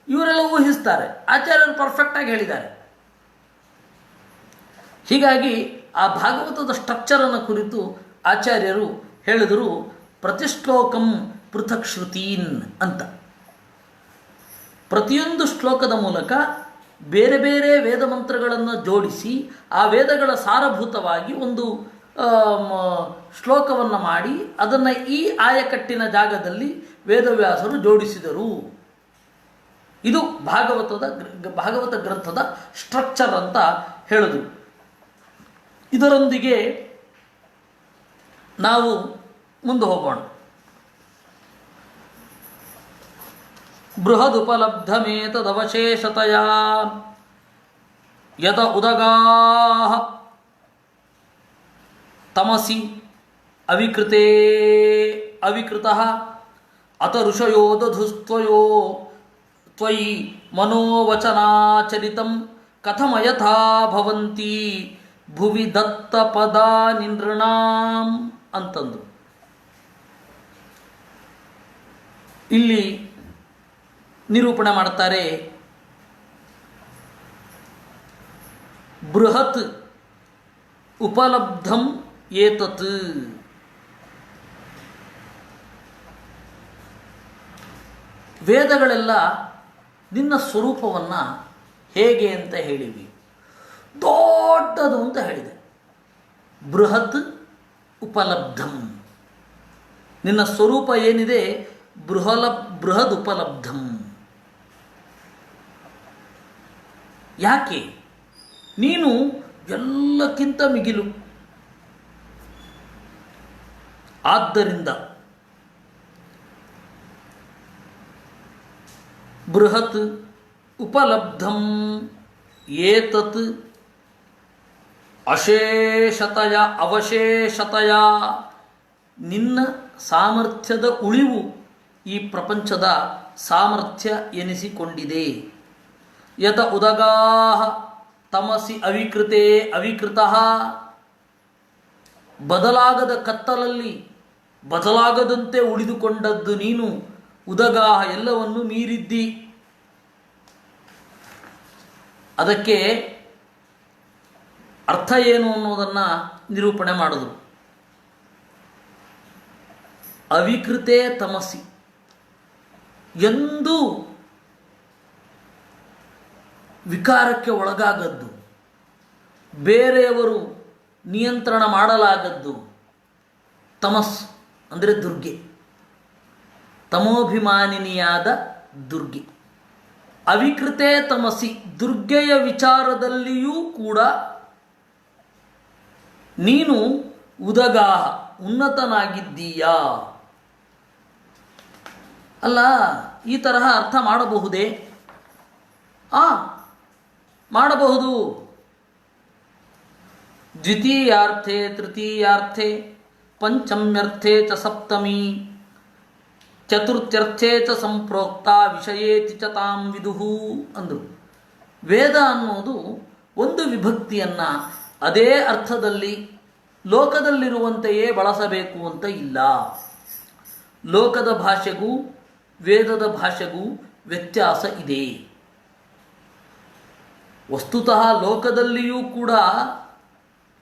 ಇವರೆಲ್ಲ ಊಹಿಸ್ತಾರೆ. ಆಚಾರ್ಯರು ಪರ್ಫೆಕ್ಟಾಗಿ ಹೇಳಿದ್ದಾರೆ. ಹೀಗಾಗಿ ಆ ಭಾಗವತದ ಸ್ಟ್ರಕ್ಚರನ್ನು ಕುರಿತು ಆಚಾರ್ಯರು ಹೇಳಿದರು ಪ್ರತಿಶ್ಲೋಕಂ ಪೃಥಕ್ ಶ್ರುತೀನ್ ಅಂತ. ಪ್ರತಿಯೊಂದು ಶ್ಲೋಕದ ಮೂಲಕ ಬೇರೆ ಬೇರೆ ವೇದ ಮಂತ್ರಗಳನ್ನು ಜೋಡಿಸಿ ಆ ವೇದಗಳ ಸಾರಭೂತವಾಗಿ ಒಂದು ಶ್ಲೋಕವನ್ನು ಮಾಡಿ ಅದನ್ನು ಈ ಆಯಕಟ್ಟಿನ ಜಾಗದಲ್ಲಿ ವೇದವ್ಯಾಸರು ಜೋಡಿಸಿದರು. ಇದು ಭಾಗವತ ಗ್ರಂಥದ ಸ್ಟ್ರಕ್ಚರ್ ಅಂತ ಹೇಳಿದರು. ಇದರೊಂದಿಗೆ ನಾವು ಮುಂದೆ ಹೋಗೋಣ. ಬೃಹದುಪಲಬ್ಧಮೇತದವಶೇಷತೆಯ ಯದ ಉದಗಾಃ ತಮಸಿ ಅವಿಕೃತಃ ಅತ ಋಷಯೋ ದಧುಸ್ತ್ವಯೋ ತ್ವಯಿ ಮನೋವಚನಾಚರಿತಂ ಕಥಮಯಥಾ ಭವಂತಿ ಭುವಿ ದತ್ತ ಪದಾನಿ ನೃಣಾಂ ಅಂತಂದು. ಇಲ್ಲಿ ನಿರೂಪಣೆ ಮಾಡ್ತಾರೆ. ಬೃಹತ್ ಉಪಲಬ್ಧಂ ಏತತ್, ವೇದಗಳೆಲ್ಲ ನಿನ್ನ ಸ್ವರೂಪವನ್ನು ಹೇಗೆ ಅಂತ ಹೇಳಿವಿ, ದೊಡ್ಡದು ಅಂತ ಹೇಳಿದೆ. ಬೃಹತ್ ಉಪಲಬ್ಧಂ, ನಿನ್ನ ಸ್ವರೂಪ ಏನಿದೆ ಬೃಹದ್ ಉಪಲಬ್ಧಂ. ಯಾಕೆ? ನೀನು ಎಲ್ಲಕ್ಕಿಂತ ಮಿಗಿಲು. ಆದ್ದರಿಂದ ಬೃಹತ್ ಉಪಲಬ್ಧಂ ಏತತ್ ಅಶೇಷತೆಯ ಅವಶೇಷತೆಯ, ನಿನ್ನ ಸಾಮರ್ಥ್ಯದ ಉಳಿವು ಈ ಪ್ರಪಂಚದ ಸಾಮರ್ಥ್ಯ ಎನಿಸಿಕೊಂಡಿದೆ. ಯತ ಉದಗಾಹ ತಮಸಿ ಅವಿಕೃತೆ ಅವಿಕೃತಃ. ಬದಲಾಗದ ಕತ್ತಲಲ್ಲಿ ಬದಲಾಗದಂತೆ ಉಳಿದುಕೊಂಡದ್ದು ನೀನು ಉದಗಾಹ ಎಲ್ಲವನ್ನು ಮೀರಿದ್ದಿ. ಅದಕ್ಕೆ ಅರ್ಥ ಏನು ಅನ್ನೋದನ್ನು ನಿರೂಪಣೆ ಮಾಡಿದ್ರು. ಅವಿಕೃತೆ ತಮಸಿ, ಎಂದೂ ವಿಕಾರಕ್ಕೆ ಒಳಗಾಗದ್ದು, ಬೇರೆಯವರು ನಿಯಂತ್ರಣ ಮಾಡಲಾಗದ್ದು ತಮಸ್ ಅಂದರೆ ದುರ್ಗೆ, ತಮೋಭಿಮಾನಿನಿಯಾದ ದುರ್ಗೆ. ಅವಿಕೃತೆ ತಮಸಿ, ದುರ್ಗೆಯ ವಿಚಾರದಲ್ಲಿಯೂ ಕೂಡ ನೀನು ಉದಗಾಹ ಉನ್ನತನಾಗಿದ್ದೀಯಾ. ಅಲ್ಲ, ಈ ತರಹ ಅರ್ಥ ಮಾಡಬಹುದೇ? ಮಾಡಬಹುದು. ದ್ವಿತೀಯಾರ್ಥೆ ತೃತೀಯಾರ್ಥೆ ಪಂಚಮ್ಯರ್ಥೆ ಚ ಸಪ್ತಮಿ ಚತುರ್ಥ್ಯರ್ಥೆ ಚ ಸಂಪ್ರೋಕ್ತ ವಿಷಯೇತಿ ಚ ತಾಂ ವಿದುಹು ಅಂದರು. ವೇದ ಅನ್ನೋದು ಒಂದು ವಿಭಕ್ತಿಯನ್ನು ಅದೇ ಅರ್ಥದಲ್ಲಿ ಲೋಕದಲ್ಲಿರುವಂತೆಯೇ ಬಳಸಬೇಕು ಅಂತ ಇಲ್ಲ. ಲೋಕದ ಭಾಷೆಗೂ ವೇದದ ಭಾಷೆಗೂ ವ್ಯತ್ಯಾಸ ಇದೆ. ವಸ್ತುತಃ ಲೋಕದಲ್ಲಿಯೂ ಕೂಡ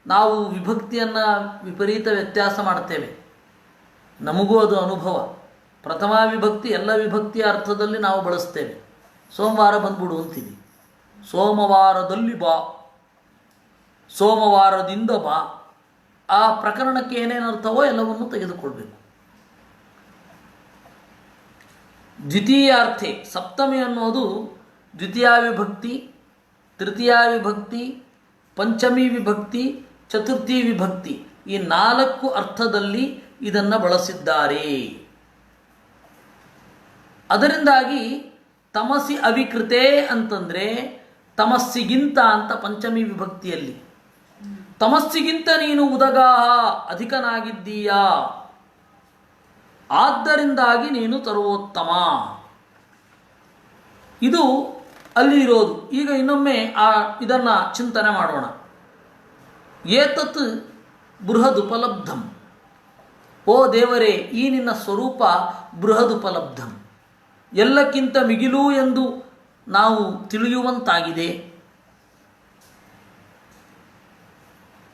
ನಾವು ವಿಭಕ್ತಿಯನ್ನು ವಿಪರೀತ ವ್ಯತ್ಯಾಸ ಮಾಡ್ತೇವೆ. ನಮಗೂ ಅದು ಅನುಭವ. ಪ್ರಥಮ ವಿಭಕ್ತಿ ಎಲ್ಲ ವಿಭಕ್ತಿಯ ಅರ್ಥದಲ್ಲಿ ನಾವು ಬಳಸ್ತೇವೆ. ಸೋಮವಾರ ಬಂದ್ಬಿಡು ಅಂತೀವಿ. ಸೋಮವಾರದಲ್ಲಿ ಬಾ, ಸೋಮವಾರದಿಂದ ಬಾ. ಆ ಪ್ರಕರಣಕ್ಕೆ ಏನೇನು ಅರ್ಥವೋ ಎಲ್ಲವನ್ನು ತೆಗೆದುಕೊಳ್ಬೇಕು. ದ್ವಿತೀಯಾರ್ಥೆ ಸಪ್ತಮಿ ಅನ್ನೋದು ದ್ವಿತೀಯ ವಿಭಕ್ತಿ, ತೃತೀಯ ವಿಭಕ್ತಿ, ಪಂಚಮಿ ವಿಭಕ್ತಿ, ಚತುರ್ಥಿ ವಿಭಕ್ತಿ, ಈ 4 ಅರ್ಥದಲ್ಲಿ ಇದನ್ನು ಬಳಸಿದ್ದಾರೆ. ಅದರಿಂದಾಗಿ ತಮಸಿ ಅವಿಕೃತೆ ಅಂತಂದರೆ ತಮಸ್ಸಿಗಿಂತ ಅಂತ ಪಂಚಮಿ ವಿಭಕ್ತಿಯಲ್ಲಿ, ತಮಸ್ಸಿಗಿಂತ ನೀನು ಉದಗಾಹ ಅಧಿಕನಾಗಿದ್ದೀಯಾ, ಆದ್ದರಿಂದಾಗಿ ನೀನು ಸರ್ವೋತ್ತಮ. ಇದು ಅಲ್ಲಿ ಇರೋದು. ಈಗ ಇನ್ನೊಮ್ಮೆ ಇದನ್ನು ಚಿಂತನೆ ಮಾಡೋಣ. ಏತತ್ ಬೃಹದುಪಲಬ್ಧಂ, ಓ ದೇವರೇ, ಈ ನಿನ್ನ ಸ್ವರೂಪ ಬೃಹದುಪಲಬ್ಧಂ, ಎಲ್ಲಕ್ಕಿಂತ ಮಿಗಿಲು ಎಂದು ನಾವು ತಿಳಿಯುವಂತಾಗಿದೆ.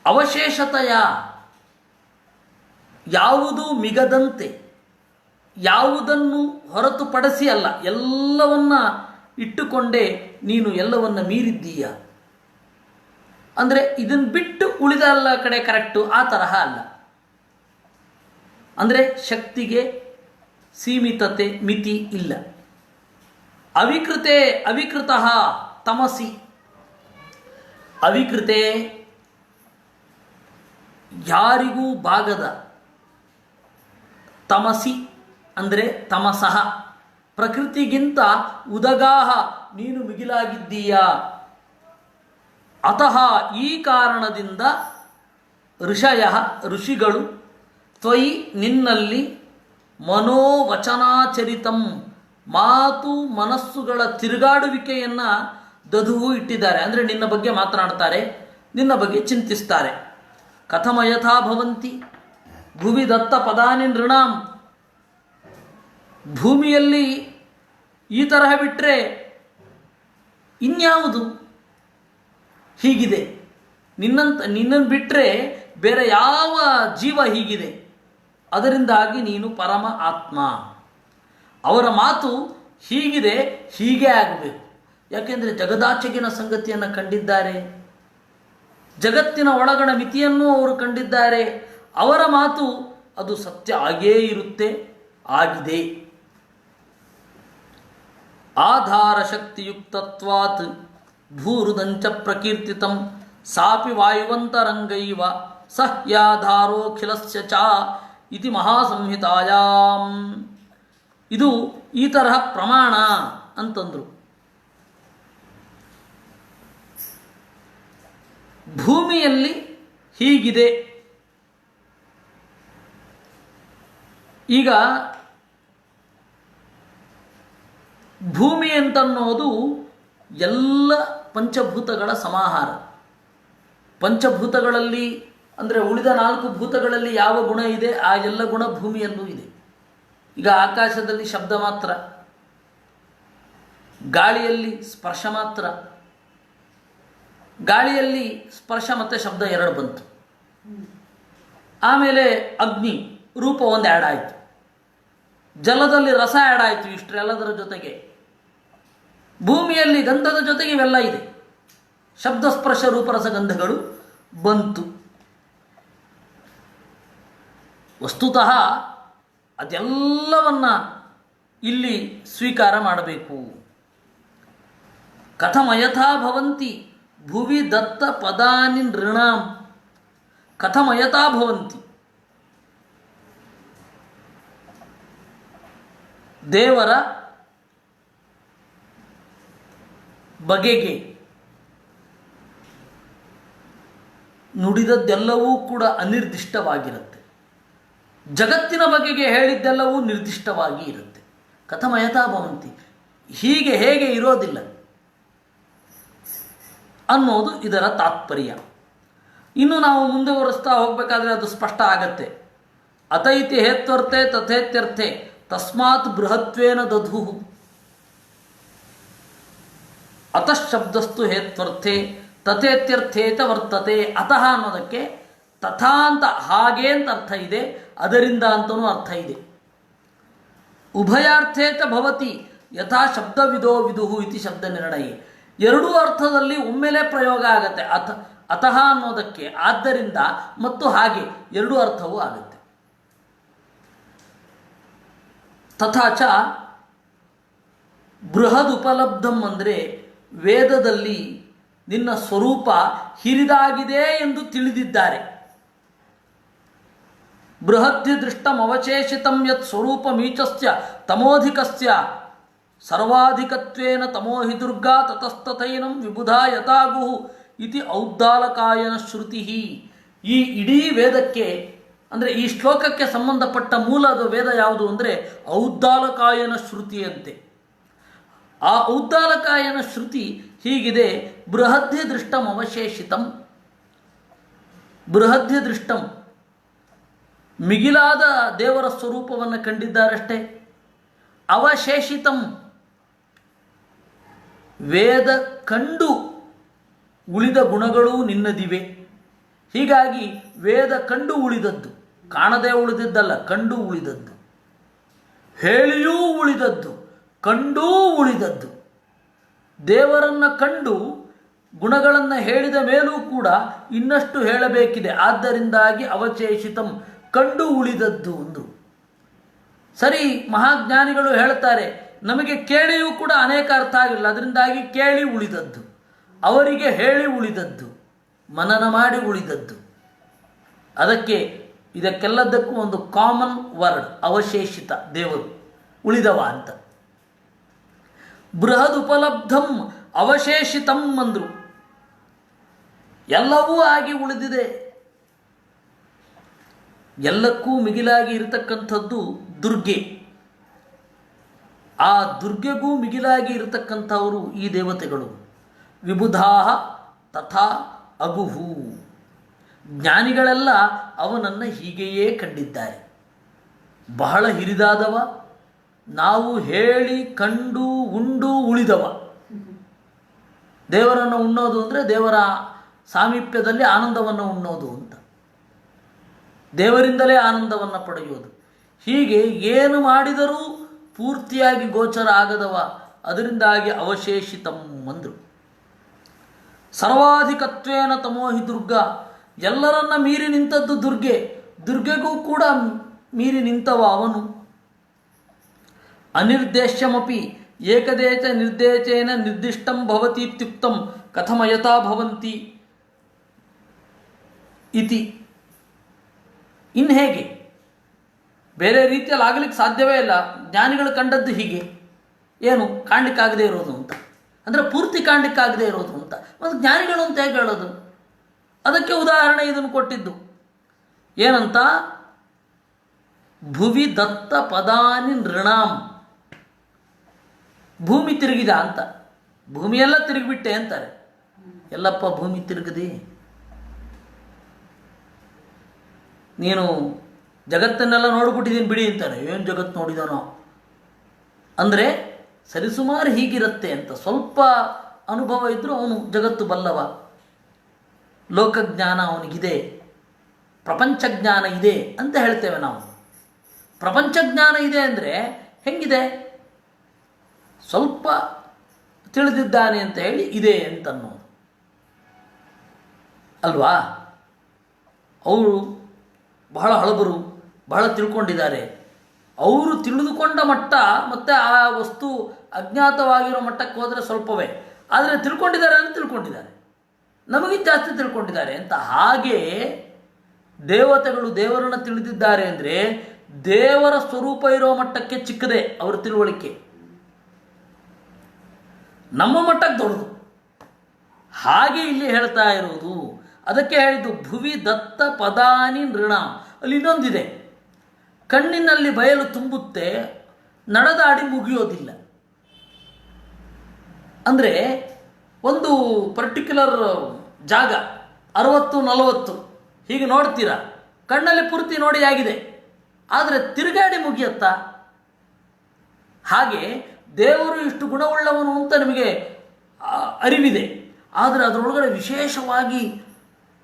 ಅವಶೇಷತೆಯ, ಯಾವುದೂ ಮಿಗದಂತೆ, ಯಾವುದನ್ನು ಹೊರತುಪಡಿಸಿ ಅಲ್ಲ, ಎಲ್ಲವನ್ನ ಇಟ್ಟುಕೊಂಡೇ ನೀನು ಎಲ್ಲವನ್ನ ಮೀರಿದ್ದೀಯ. ಅಂದರೆ ಇದನ್ನು ಬಿಟ್ಟು ಉಳಿದ ಎಲ್ಲ ಕಡೆ ಕರೆಕ್ಟು, ಆ ತರಹ ಅಲ್ಲ. ಅಂದರೆ ಶಕ್ತಿಗೆ ಸೀಮಿತತೆ ಮಿತಿ ಇಲ್ಲ. ಅವಿಕೃತೆ ಅವಿಕೃತಃ ತಮಸಿ, ಅವಿಕೃತೆ ಯಾರಿಗೂ ಬಾಗದ, ತಮಸಿ ಅಂದರೆ ತಮಸಃ ಪ್ರಕೃತಿಗಿಂತ ಉದಗಾಹ ನೀನು ಮಿಗಿಲಾಗಿದ್ದೀಯಾ. ಅತಃ ಈ ಕಾರಣದಿಂದ ಋಷಿಗಳು ತ್ವಯಿ ನಿನ್ನಲ್ಲಿ ಮನೋವಚನಾಚರಿತಂ ಮಾತು ಮನಸ್ಸುಗಳ ತಿರುಗಾಡುವಿಕೆಯನ್ನು ದದುವು ಇಟ್ಟಿದ್ದಾರೆ. ಅಂದರೆ ನಿನ್ನ ಬಗ್ಗೆ ಮಾತನಾಡ್ತಾರೆ, ನಿನ್ನ ಬಗ್ಗೆ ಚಿಂತಿಸ್ತಾರೆ. ಕಥಮ ಯಥಾ ಭವಂತಿ ಭುವಿ ದತ್ತ ಪದಾನಿ ನೃಣಾಂ, ಭೂಮಿಯಲ್ಲಿ ಈ ತರಹ ಬಿಟ್ಟರೆ ಇನ್ಯಾವುದು ಹೀಗಿದೆ? ನಿನ್ನನ್ನು ಬಿಟ್ಟರೆ ಬೇರೆ ಯಾವ ಜೀವ ಹೀಗಿದೆ? ಅದರಿಂದಾಗಿ ನೀನು ಪರಮ ಆತ್ಮ. ಅವರ ಮಾತು ಹೀಗಿದೆ, ಹೀಗೆ ಆಗಬೇಕು. ಯಾಕೆಂದರೆ ಜಗದಾಚೆಗಿನ ಸಂಗತಿಯನ್ನು ಕಂಡಿದ್ದಾರೆ, ಜಗತ್ತಿನ ಒಳಗಣ ಮಿತಿಯನ್ನು ಅವರು ಕಂಡಿದ್ದಾರೆ. ಅವರ ಮಾತು ಅದು ಸತ್ಯ ಆಗೇ ಇರುತ್ತೆ, ಆಗಿದೆ. ಆಧಾರ ಶಕ್ತಿಯುಕ್ತತ್ವಾತ್ ಭೂರುದಂಚ ಪ್ರಕೀರ್ತಿತಂ ಸಾಪಿ ವಾಯುವಂತರಂಗೈವ ಸಹ್ಯಾಧಾರೋಖಿಲಸ್ಯ ಚ ಇತಿ ಮಹಾಸಂಹಿತಾಯಾಂ. ಇದು ಈ ತರಹ ಪ್ರಮಾಣ ಅಂತಂದರು. ಭೂಮಿಯಲ್ಲಿ ಹೀಗಿದೆ. ಈಗ ಭೂಮಿ ಅಂತನ್ನೋದು ಎಲ್ಲ ಪಂಚಭೂತಗಳ ಸಮಾಹಾರ. ಪಂಚಭೂತಗಳಲ್ಲಿ ಅಂದರೆ ಉಳಿದ 4 ಭೂತಗಳಲ್ಲಿ ಯಾವ ಗುಣ ಇದೆ ಆ ಎಲ್ಲ ಗುಣ ಭೂಮಿಯಲ್ಲೂ ಇದೆ. ಈಗ ಆಕಾಶದಲ್ಲಿ ಶಬ್ದ ಮಾತ್ರ, ಗಾಳಿಯಲ್ಲಿ ಸ್ಪರ್ಶ ಮಾತ್ರ. ಗಾಳಿಯಲ್ಲಿ ಸ್ಪರ್ಶ ಮತ್ತು ಶಬ್ದ 2 ಬಂತು. ಆಮೇಲೆ ಅಗ್ನಿ ರೂಪ ಒಂದು ಆ್ಯಡ್ ಆಯಿತು, ಜಲದಲ್ಲಿ ರಸ ಆ್ಯಡ್ ಆಯಿತು. ಇಷ್ಟೆಲ್ಲದರ ಜೊತೆಗೆ ಭೂಮಿಯಲ್ಲಿ ಗಂಧದ ಜೊತೆಗೆ ಇವೆಲ್ಲ ಇದೆ. ಶಬ್ದ ಸ್ಪರ್ಶ ರೂಪರಸ ಗಂಧಗಳು ಬಂತು. ವಸ್ತುತಃ ಅದೆಲ್ಲವನ್ನ ಇಲ್ಲಿ ಸ್ವೀಕಾರ ಮಾಡಬೇಕು. ಕಥಮಯಥಾ ಭವಂತಿ ಭುವಿ ದತ್ತ ಪದಾನಿ ನೃಣಾಂ. ಕಥಮಯಥಾ ಭವಂತಿ, ದೇವರ ಬಗೆಗೆ ನುಡಿದದ್ದೆಲ್ಲವೂ ಕೂಡ ಅನಿರ್ದಿಷ್ಟವಾಗಿರುತ್ತೆ. ಜಗತ್ತಿನ ಬಗೆಗೆ ಹೇಳಿದ್ದೆಲ್ಲವೂ ನಿರ್ದಿಷ್ಟವಾಗಿ ಇರುತ್ತೆ. ಕಥಮಯಥಾ ಭವಂತಿ, ಹೀಗೆ ಹೇಗೆ ಇರೋದಿಲ್ಲ ಅನ್ನೋದು ಇದರ ತಾತ್ಪರ್ಯ. ಇನ್ನು ನಾವು ಮುಂದುವರಿಸ್ತಾ ಹೋಗಬೇಕಾದ್ರೆ ಅದು ಸ್ಪಷ್ಟ ಆಗತ್ತೆ. ಅತೈತಿ ಹೇತ್ವರ್ಥೆ ತಥೇತ್ಯರ್ಥೆ ತಸ್ಮಾತ್ ಬೃಹತ್ವೇನ ದಧು. ಅತಃ ಶಬ್ದಸ್ತು ಹೇತ್ವರ್ಥೆ ತಥೇತ್ಯರ್ಥೇ ಚ ವರ್ತತೆ. ಅತಃ ಅನ್ನೋದಕ್ಕೆ ತಥಾ ಅಂತ, ಹಾಗೆ ಅಂತ ಅರ್ಥ ಇದೆ, ಅದರಿಂದ ಅಂತನೂ ಅರ್ಥ ಇದೆ. ಉಭಯಾರ್ಥೇ ಚ ಭವತಿ ಯಥಾ ಶಬ್ದವಿದೋ ವಿದುಹು ಇತಿ ಶಬ್ದ ನಿರ್ಣಯ. ಎರಡೂ ಅರ್ಥದಲ್ಲಿ ಒಮ್ಮೆಲೆ ಪ್ರಯೋಗ ಆಗತ್ತೆ. ಅತಃ ಅನ್ನೋದಕ್ಕೆ ಆದ್ದರಿಂದ ಮತ್ತು ಹಾಗೆ ಎರಡೂ ಅರ್ಥವೂ ಆಗುತ್ತೆ. ತಥಾಚ ಬೃಹದುಪಲಬ್ಧಂ ಅಂದರೆ ವೇದದಲ್ಲಿ ನಿನ್ನ ಸ್ವರೂಪ ಹಿರಿದಾಗಿದೆ ಎಂದು ತಿಳಿದಿದ್ದಾರೆ. ಬೃಹದ್ಧಿ ದೃಷ್ಟಮವಶೇಷಿತಂ ಯತ್ ಸ್ವರೂಪಮೀಚಸ್ಯ ತಮೋಧಿಕಸ್ಯ ಸರ್ವಾಧಿಕತ್ವೇನ ತಮೋಹಿ ದುರ್ಗಾ ತತಸ್ತಥೈನಂ ವಿಬುಧಾ ಯಥಾಗುಹು ಇತಿ ಔದ್ದಾಲಕಾಯನ ಶ್ರುತಿ. ಈ ಇಡೀ ವೇದಕ್ಕೆ ಅಂದರೆ ಈ ಶ್ಲೋಕಕ್ಕೆ ಸಂಬಂಧಪಟ್ಟ ಮೂಲದ ವೇದ ಯಾವುದು ಅಂದರೆ ಔದ್ದಾಲಕಾಯನ ಶ್ರುತಿಯಂತೆ. ಆ ಔದ್ದಾಲಕಾಯನ ಶ್ರುತಿ ಹೀಗಿದೆ. ಬೃಹದ್ಧಿ ದೃಷ್ಟಂ ಅವಶೇಷಿತಂ. ಬೃಹದ್ಧಿ ದೃಷ್ಟಂ, ಮಿಗಿಲಾದ ದೇವರ ಸ್ವರೂಪವನ್ನು ಕಂಡಿದ್ದಾರಷ್ಟೇ. ಅವಶೇಷಿತಂ, ವೇದ ಕಂಡು ಉಳಿದ ಗುಣಗಳೂ ನಿನ್ನದಿವೆ. ಹೀಗಾಗಿ ವೇದ ಕಂಡು ಉಳಿದದ್ದು, ಕಾಣದೇ ಉಳಿದಿದ್ದಲ್ಲ, ಕಂಡು ಉಳಿದದ್ದು, ಹೇಳಿಯೂ ಉಳಿದದ್ದು, ಕಂಡೂ ಉಳಿದದ್ದು. ದೇವರನ್ನು ಕಂಡು ಗುಣಗಳನ್ನು ಹೇಳಿದ ಮೇಲೂ ಕೂಡ ಇನ್ನಷ್ಟು ಹೇಳಬೇಕಿದೆ. ಆದ್ದರಿಂದಾಗಿ ಅವಶೇಷಿತಂ, ಕಂಡು ಉಳಿದದ್ದು ಅಂದರು. ಸರಿ, ಮಹಾಜ್ಞಾನಿಗಳು ಹೇಳ್ತಾರೆ ನಮಗೆ ಕೇಳಿಯೂ ಕೂಡ ಅನೇಕ ಅರ್ಥ ಆಗಿಲ್ಲ, ಅದರಿಂದಾಗಿ ಕೇಳಿ ಉಳಿದದ್ದು, ಅವರಿಗೆ ಹೇಳಿ ಉಳಿದದ್ದು, ಮನನ ಮಾಡಿ ಉಳಿದದ್ದು. ಅದಕ್ಕೆ ಇದಕ್ಕೆಲ್ಲದಕ್ಕೂ ಒಂದು ಕಾಮನ್ ವರ್ಡ್ ಅವಶೇಷಿತ, ದೇವರು ಉಳಿದವ ಅಂತ. ಬೃಹದ್ ಉಪಲಬ್ಧಂ ಅವಶೇಷಿತಂ ಅಂದರು. ಎಲ್ಲವೂ ಆಗಿ ಉಳಿದಿದೆ. ಎಲ್ಲಕ್ಕೂ ಮಿಗಿಲಾಗಿ ಇರತಕ್ಕಂಥದ್ದು ದುರ್ಗೆ. ಆ ದುರ್ಗೆಗೂ ಮಿಗಿಲಾಗಿ ಇರತಕ್ಕಂಥವರು ಈ ದೇವತೆಗಳು. ವಿಬುಧಾ ತಥಾ ಅಗುಹು. ಜ್ಞಾನಿಗಳೆಲ್ಲ ಅವನನ್ನು ಹೀಗೆಯೇ ಕಂಡಿದ್ದಾರೆ. ಬಹಳ ಹಿರಿದಾದವ, ನಾವು ಹೇಳಿ ಕಂಡು ಉಂಡು ಉಳಿದವ. ದೇವರನ್ನು ಉಣ್ಣೋದು ಅಂದರೆ ದೇವರ ಸಾಮೀಪ್ಯದಲ್ಲಿ ಆನಂದವನ್ನು ಉಣ್ಣೋದು ಅಂತ, ದೇವರಿಂದಲೇ ಆನಂದವನ್ನು ಪಡೆಯೋದು. ಹೀಗೆ ಏನು ಮಾಡಿದರೂ ಪೂರ್ತಿಯಾಗಿ ಗೋಚರ ಆಗದವ, ಅದರಿಂದಾಗಿ ಅವಶೇಷಿತಂ ಅಂದರು. ಸರ್ವಾಧಿಕತ್ವೇನ ತಮೋಹಿ ದುರ್ಗಾ, ಎಲ್ಲರನ್ನ ಮೀರಿ ನಿಂತದ್ದು ದುರ್ಗೆ, ದುರ್ಗೆಗೂ ಕೂಡ ಮೀರಿ ನಿಂತವ ಅವನು. ಅನಿರ್ದೇಶ್ಯಮಪಿ ಏಕದೇಶ ನಿರ್ದೇಶೇನ ನಿರ್ದಿಷ್ಟಂ ಭವತೀತ್ಯುಕ್ತಂ ಕಥಮಯಥಾ ಭವಂತಿ ಇತಿ. ಇನ್ನು ಹೇಗೆ, ಬೇರೆ ರೀತಿಯಲ್ಲಿ ಆಗಲಿಕ್ಕೆ ಸಾಧ್ಯವೇ ಇಲ್ಲ. ಜ್ಞಾನಿಗಳು ಕಂಡದ್ದು ಹೀಗೆ, ಏನು ಕಾಣಲಿಕ್ಕಾಗದೇ ಇರೋದು ಅಂತ, ಅಂದರೆ ಪೂರ್ತಿ ಕಾಣಲಿಕ್ಕಾಗದೇ ಇರೋದು ಅಂತ. ಮತ್ತು ಜ್ಞಾನಿಗಳು ಅಂತ ಹೇಗೆ ಹೇಳೋದು? ಅದಕ್ಕೆ ಉದಾಹರಣೆ ಇದನ್ನು ಕೊಟ್ಟಿದ್ದು. ಏನಂತ? ಭುವಿ ದತ್ತ ಪದಾನಿ ನೃಣಾಂ. ಭೂಮಿ ತಿರುಗಿದ ಅಂತ. ಭೂಮಿಯೆಲ್ಲ ತಿರುಗಿಬಿಟ್ಟೆ ಅಂತಾರೆ. ಎಲ್ಲಪ್ಪ ಭೂಮಿ ತಿರುಗದಿ? ನೀನು ಜಗತ್ತನ್ನೆಲ್ಲ ನೋಡ್ಬಿಟ್ಟಿದ್ದೀನಿ ಬಿಡಿ ಅಂತಾನೆ. ಏನು ಜಗತ್ತು ನೋಡಿದಾನೋ ಅಂದರೆ ಸರಿಸುಮಾರು ಹೀಗಿರುತ್ತೆ ಅಂತ. ಸ್ವಲ್ಪ ಅನುಭವ ಇದ್ದರೂ ಅವನು ಜಗತ್ತು ಬಲ್ಲವ, ಲೋಕಜ್ಞಾನ ಅವನಿಗಿದೆ, ಪ್ರಪಂಚ ಜ್ಞಾನ ಇದೆ ಅಂತ ಹೇಳ್ತೇವೆ ನಾವು. ಪ್ರಪಂಚ ಜ್ಞಾನ ಇದೆ ಅಂದರೆ ಹೆಂಗಿದೆ? ಸ್ವಲ್ಪ ತಿಳಿದಿದ್ದಾನೆ ಅಂತ ಹೇಳಿ ಇದೆ ಅಂತನ್ನೋದು ಅಲ್ವಾ. ಅವರು ಬಹಳ ಹಳಬರು, ಬಹಳ ತಿಳ್ಕೊಂಡಿದ್ದಾರೆ. ಅವರು ತಿಳಿದುಕೊಂಡ ಮಟ್ಟ ಮತ್ತು ಆ ವಸ್ತು ಅಜ್ಞಾತವಾಗಿರೋ ಮಟ್ಟಕ್ಕೆ ಹೋದರೆ ಸ್ವಲ್ಪವೇ, ಆದರೆ ತಿಳ್ಕೊಂಡಿದ್ದಾರೆ ಅಂತ ತಿಳ್ಕೊಂಡಿದ್ದಾರೆ, ನಮಗಿಂತ ಜಾಸ್ತಿ ತಿಳ್ಕೊಂಡಿದ್ದಾರೆ ಅಂತ. ಹಾಗೆ ದೇವತೆಗಳು ದೇವರನ್ನು ತಿಳಿದಿದ್ದಾರೆ ಅಂದರೆ ದೇವರ ಸ್ವರೂಪ ಇರೋ ಮಟ್ಟಕ್ಕೆ ಚಿಕ್ಕದೆ ಅವರ ತಿಳುವಳಿಕೆ, ನಮ್ಮ ಮಟ್ಟಕ್ಕೆ ದೊಡ್ಡದು. ಹಾಗೆ ಇಲ್ಲಿ ಹೇಳ್ತಾ ಇರೋದು. ಅದಕ್ಕೆ ಹೇಳಿದ್ದು ಭುವಿ ದತ್ತ ಪದಾನಿ ನೃಣ. ಅಲ್ಲಿ ಇನ್ನೊಂದಿದೆ, ಕಣ್ಣಿನಲ್ಲಿ ಬಯಲು ತುಂಬುತ್ತೆ, ನಡೆದಾಡಿ ಮುಗಿಯೋದಿಲ್ಲ. ಅಂದರೆ ಒಂದು ಪರ್ಟಿಕ್ಯುಲರ್ ಜಾಗ 60-40 ಹೀಗೆ ನೋಡ್ತೀರಾ, ಕಣ್ಣಲ್ಲಿ ಪೂರ್ತಿ ನೋಡಿ ಆಗಿದೆ, ಆದರೆ ತಿರುಗಾಡಿ ಮುಗಿಯತ್ತಾ? ಹಾಗೆ ದೇವರು ಇಷ್ಟು ಗುಣವುಳ್ಳವನು ಅಂತ ನಿಮಗೆ ಅರಿವಿದೆ, ಆದರೆ ಅದರೊಳಗಡೆ ವಿಶೇಷವಾಗಿ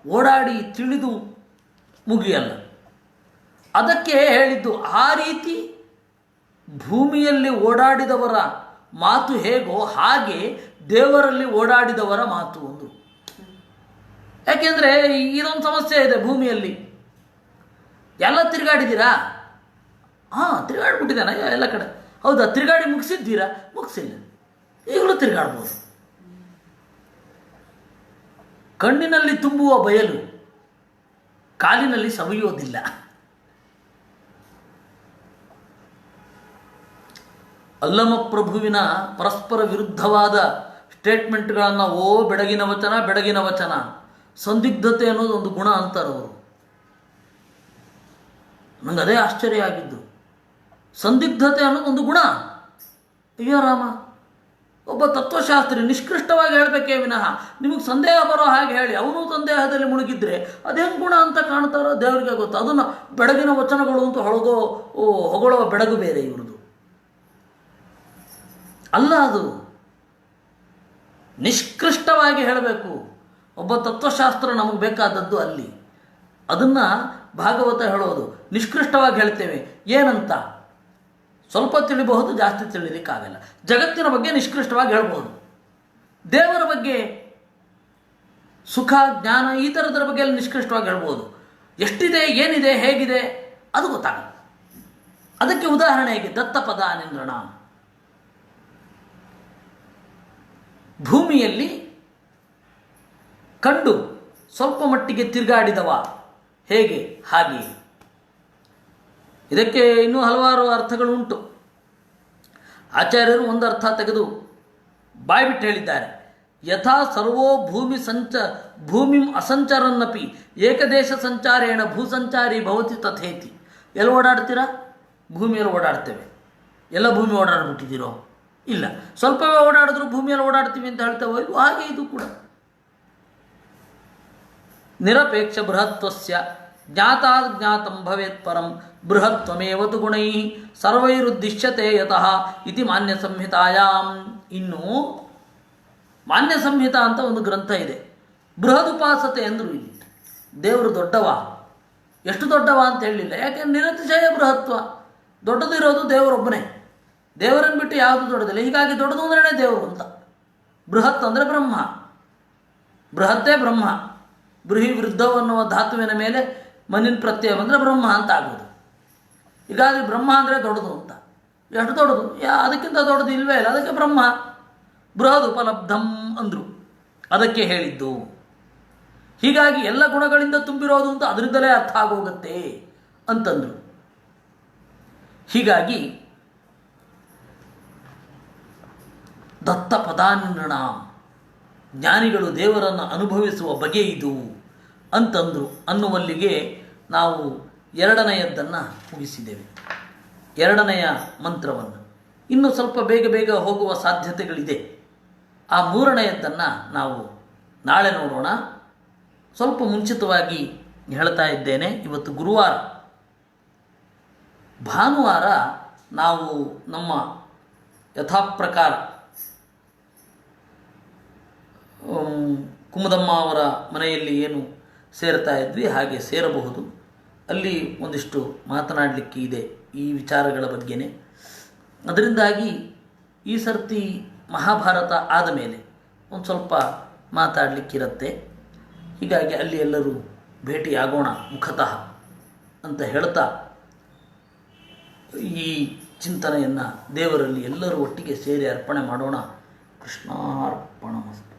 ಓಡಾಡಿ ತಿಳಿದು ಮುಗಿಯಲ್ಲ. ಅದಕ್ಕೆ ಹೇಳಿದ್ದು ಆ ರೀತಿ ಭೂಮಿಯಲ್ಲಿ ಓಡಾಡಿದವರ ಮಾತು ಹೇಗೋ ಹಾಗೆ ದೇವರಲ್ಲಿ ಓಡಾಡಿದವರ ಮಾತು ಅಂದರು. ಯಾಕೆಂದರೆ ಇದೊಂದು ಸಮಸ್ಯೆ ಇದೆ ಭೂಮಿಯಲ್ಲಿ. ಎಲ್ಲ ತಿರುಗಾಡಿದ್ದೀರಾ? ಹಾಂ, ತಿರುಗಾಡ್ಬಿಟ್ಟಿದ್ದಾನೆ ಎಲ್ಲ ಕಡೆ. ಹೌದಾ? ತಿರುಗಾಡಿ ಮುಗಿಸಿದ್ದೀರಾ? ಮುಗಿಸಿಲ್ಲ, ಈಗಲೂ ತಿರುಗಾಡ್ಬೋದು. ಕಣ್ಣಿನಲ್ಲಿ ತುಂಬುವ ಬಯಲು ಕಾಲಿನಲ್ಲಿ ಸವಿಯೋದಿಲ್ಲ. ಅಲ್ಲಮ ಪ್ರಭುವಿನ ಪರಸ್ಪರ ವಿರುದ್ಧವಾದ ಸ್ಟೇಟ್ಮೆಂಟ್ಗಳನ್ನು ಬೆಡಗಿನ ವಚನ ಬೆಡಗಿನ ವಚನ, ಸಂದಿಗ್ಧತೆ ಅನ್ನೋದು ಒಂದು ಗುಣ ಅಂತಾರವರು. ನಂಗೆ ಅದೇ ಆಶ್ಚರ್ಯ ಆಗಿದ್ದು. ಸಂದಿಗ್ಧತೆ ಅನ್ನೋದು ಒಂದು ಗುಣ. ಅಯ್ಯೋ ರಾಮ, ಒಬ್ಬ ತತ್ವಶಾಸ್ತ್ರಿ ನಿಷ್ಕೃಷ್ಟವಾಗಿ ಹೇಳಬೇಕೇ ವಿನಃ ನಿಮಗೆ ಸಂದೇಹ ಬರೋ ಹಾಗೆ ಹೇಳಿ ಅವನು ಸಂದೇಹದಲ್ಲಿ ಮುಳುಗಿದ್ರೆ ಅದೇನು ಗುಣ ಅಂತ ಕಾಣ್ತಾರೋ ದೇವರಿಗೆ ಗೊತ್ತು. ಅದನ್ನು ಬೆಡಗಿನ ವಚನಗಳು ಅಂತ ಹೊಗಳೋ ಬೆಡಗು ಬೇರೆ ಇವ್ರದ್ದು ಅಲ್ಲ. ಅದು ನಿಷ್ಕೃಷ್ಟವಾಗಿ ಹೇಳಬೇಕು. ಒಬ್ಬ ತತ್ವಶಾಸ್ತ್ರ ನಮಗೆ ಬೇಕಾದದ್ದು ಅಲ್ಲಿ. ಅದನ್ನು ಭಾಗವತ ಹೇಳೋದು ನಿಷ್ಕೃಷ್ಟವಾಗಿ ಹೇಳ್ತೇವೆ. ಏನಂತ ಸ್ವಲ್ಪ ತಿಳಿಬಹುದು, ಜಾಸ್ತಿ ತಿಳಿಲಿಕ್ಕಾಗಲ್ಲ. ಜಗತ್ತಿನ ಬಗ್ಗೆ ನಿಷ್ಕೃಷ್ಟವಾಗಿ ಹೇಳ್ಬೋದು, ದೇವರ ಬಗ್ಗೆ ಸುಖ ಜ್ಞಾನ ಈ ಥರದರ ಬಗ್ಗೆ ಎಲ್ಲ ನಿಷ್ಕೃಷ್ಟವಾಗಿ ಹೇಳ್ಬೋದು. ಎಷ್ಟಿದೆ, ಏನಿದೆ, ಹೇಗಿದೆ ಅದು ಗೊತ್ತಾಗಲ್ಲ. ಅದಕ್ಕೆ ಉದಾಹರಣೆ ಹೇಗೆ ದತ್ತಪದ ನಿಂದ್ರಣ. ಭೂಮಿಯಲ್ಲಿ ಕಂಡು ಸ್ವಲ್ಪ ಮಟ್ಟಿಗೆ ತಿರುಗಾಡಿದವ ಹೇಗೆ ಹಾಗೆ. ಇದಕ್ಕೆ ಇನ್ನೂ ಹಲವಾರು ಅರ್ಥಗಳು ಉಂಟು. ಆಚಾರ್ಯರು ಒಂದು ಅರ್ಥ ತೆಗೆದು ಬಾಯ್ಬಿಟ್ಟು ಹೇಳಿದ್ದಾರೆ. ಯಥಾ ಸರ್ವೋ ಭೂಮಿಂ ಅಸಂಚರನ್ನಪಿ ಏಕದೇಶ ಸಂಚಾರೇಣ ಭೂಸಂಚಾರಿ ಭವತಿ ತಥೇತಿ. ಎಲ್ಲ ಓಡಾಡ್ತೀರಾ? ಭೂಮಿಯಲ್ಲಿ ಓಡಾಡ್ತೇವೆ. ಎಲ್ಲ ಭೂಮಿ ಓಡಾಡ್ಬಿಟ್ಟಿದ್ದೀರೋ? ಇಲ್ಲ. ಸ್ವಲ್ಪವೇ ಓಡಾಡಿದ್ರು ಭೂಮಿಯಲ್ಲಿ ಓಡಾಡ್ತೀವಿ ಅಂತ ಹೇಳ್ತೇವೆ. ಹಾಗೆ ಇದು ಕೂಡ ನಿರಪೇಕ್ಷ ಬೃಹತ್ವಸ್ಯ ಜ್ಞಾತಾದ್ ಜ್ಞಾತಂ ಭವೇತ್ ಪರಂ ಬೃಹತ್ವಮೇವ ತು ಗುಣೈಃ ಸರ್ವೈರುದ್ದಿಶ್ಯತೆ ಯತಃ ಇತಿ ಮಾನ್ಯ ಸಂಹಿತಾಯಾಂ. ಇನ್ನು ಮಾನ್ಯ ಸಂಹಿತ ಅಂತ ಒಂದು ಗ್ರಂಥ ಇದೆ. ಬೃಹದುಪಾಸತೆ ಅಂದರು. ಇಲ್ಲಿ ದೇವರು ದೊಡ್ಡವ, ಎಷ್ಟು ದೊಡ್ಡವ ಅಂತ ಹೇಳಲಿಲ್ಲ. ಯಾಕೆಂದ್ರೆ ನಿರತಿಶಯ ಬೃಹತ್ವ, ದೊಡ್ಡದು ಇರೋದು ದೇವರೊಬ್ಬನೇ. ದೇವರನ್ನು ಬಿಟ್ಟು ಯಾವುದು ದೊಡ್ಡದಿಲ್ಲ. ಹೀಗಾಗಿ ದೊಡ್ಡದು ಅಂದ್ರೇ ದೇವರು ಅಂತ. ಬೃಹತ್ ಅಂದರೆ ಬ್ರಹ್ಮ, ಬೃಹತ್ತೇ ಬ್ರಹ್ಮ. ಬೃಹಿ ವೃದ್ಧವು ಅನ್ನುವ ಧಾತುವಿನ ಮೇಲೆ ಮನಿನ ಪ್ರತ್ಯಯ ಬಂದರೆ ಬ್ರಹ್ಮ ಅಂತ ಆಗೋದು. ಹೀಗಾಗಿ ಬ್ರಹ್ಮ ಅಂದರೆ ದೊಡ್ಡದು ಅಂತ. ಎಷ್ಟು ದೊಡ್ಡದು? ಅದಕ್ಕಿಂತ ದೊಡ್ಡದು ಇಲ್ವೇ ಇಲ್ಲ. ಅದಕ್ಕೆ ಬ್ರಹ್ಮ ಬೃಹದ್ ಉಪಲಬ್ಧಂ ಅಂದರು. ಅದಕ್ಕೆ ಹೇಳಿದ್ದು. ಹೀಗಾಗಿ ಎಲ್ಲ ಗುಣಗಳಿಂದ ತುಂಬಿರೋದು ಅಂತ ಅದರಿಂದಲೇ ಅರ್ಥ ಆಗೋಗುತ್ತೆ ಅಂತಂದರು. ಹೀಗಾಗಿ ದತ್ತ ಪದಾನ್ಯಣ, ಜ್ಞಾನಿಗಳು ದೇವರನ್ನು ಅನುಭವಿಸುವ ಬಗೆ ಇದು ಅಂತಂದರು ಅನ್ನುವಲ್ಲಿಗೆ ನಾವು ಎರಡನೆಯದ್ದನ್ನು ಮುಗಿಸಿದ್ದೇವೆ. ಎರಡನೆಯ ಮಂತ್ರವನ್ನು ಇನ್ನು ಸ್ವಲ್ಪ ಬೇಗ ಬೇಗ ಹೋಗುವ ಸಾಧ್ಯತೆಗಳಿದೆ. ಆ ಮೂರನೆಯದ್ದನ್ನು ನಾವು ನಾಳೆ ನೋಡೋಣ. ಸ್ವಲ್ಪ ಮುಂಚಿತವಾಗಿ ಹೇಳ್ತಾ ಇದ್ದೇನೆ, ಇವತ್ತು ಗುರುವಾರ. ಭಾನುವಾರ ನಾವು ನಮ್ಮ ಯಥಾಪ್ರಕಾರ ಕುಮುದಮ್ಮ ಅವರ ಮನೆಯಲ್ಲಿ ಏನು ಸೇರ್ತಾ ಇದ್ವಿ ಹಾಗೆ ಸೇರಬಹುದು. ಅಲ್ಲಿ ಒಂದಿಷ್ಟು ಮಾತನಾಡಲಿಕ್ಕೆ ಇದೆ ಈ ವಿಚಾರಗಳ ಬಗ್ಗೆನೇ. ಅದರಿಂದಾಗಿ ಈ ಸರ್ತಿ ಮಹಾಭಾರತ ಆದ ಮೇಲೆ ಒಂದು ಸ್ವಲ್ಪ ಮಾತಾಡಲಿಕ್ಕಿರುತ್ತೆ. ಹೀಗಾಗಿ ಅಲ್ಲಿ ಎಲ್ಲರೂ ಭೇಟಿಯಾಗೋಣ ಮುಖತಃ ಅಂತ ಹೇಳ್ತಾ ಈ ಚಿಂತನೆಯನ್ನು ದೇವರಲ್ಲಿ ಎಲ್ಲರೂ ಒಟ್ಟಿಗೆ ಸೇರಿ ಅರ್ಪಣೆ ಮಾಡೋಣ. ಕೃಷ್ಣಾರ್ಪಣಮಸ್ತು.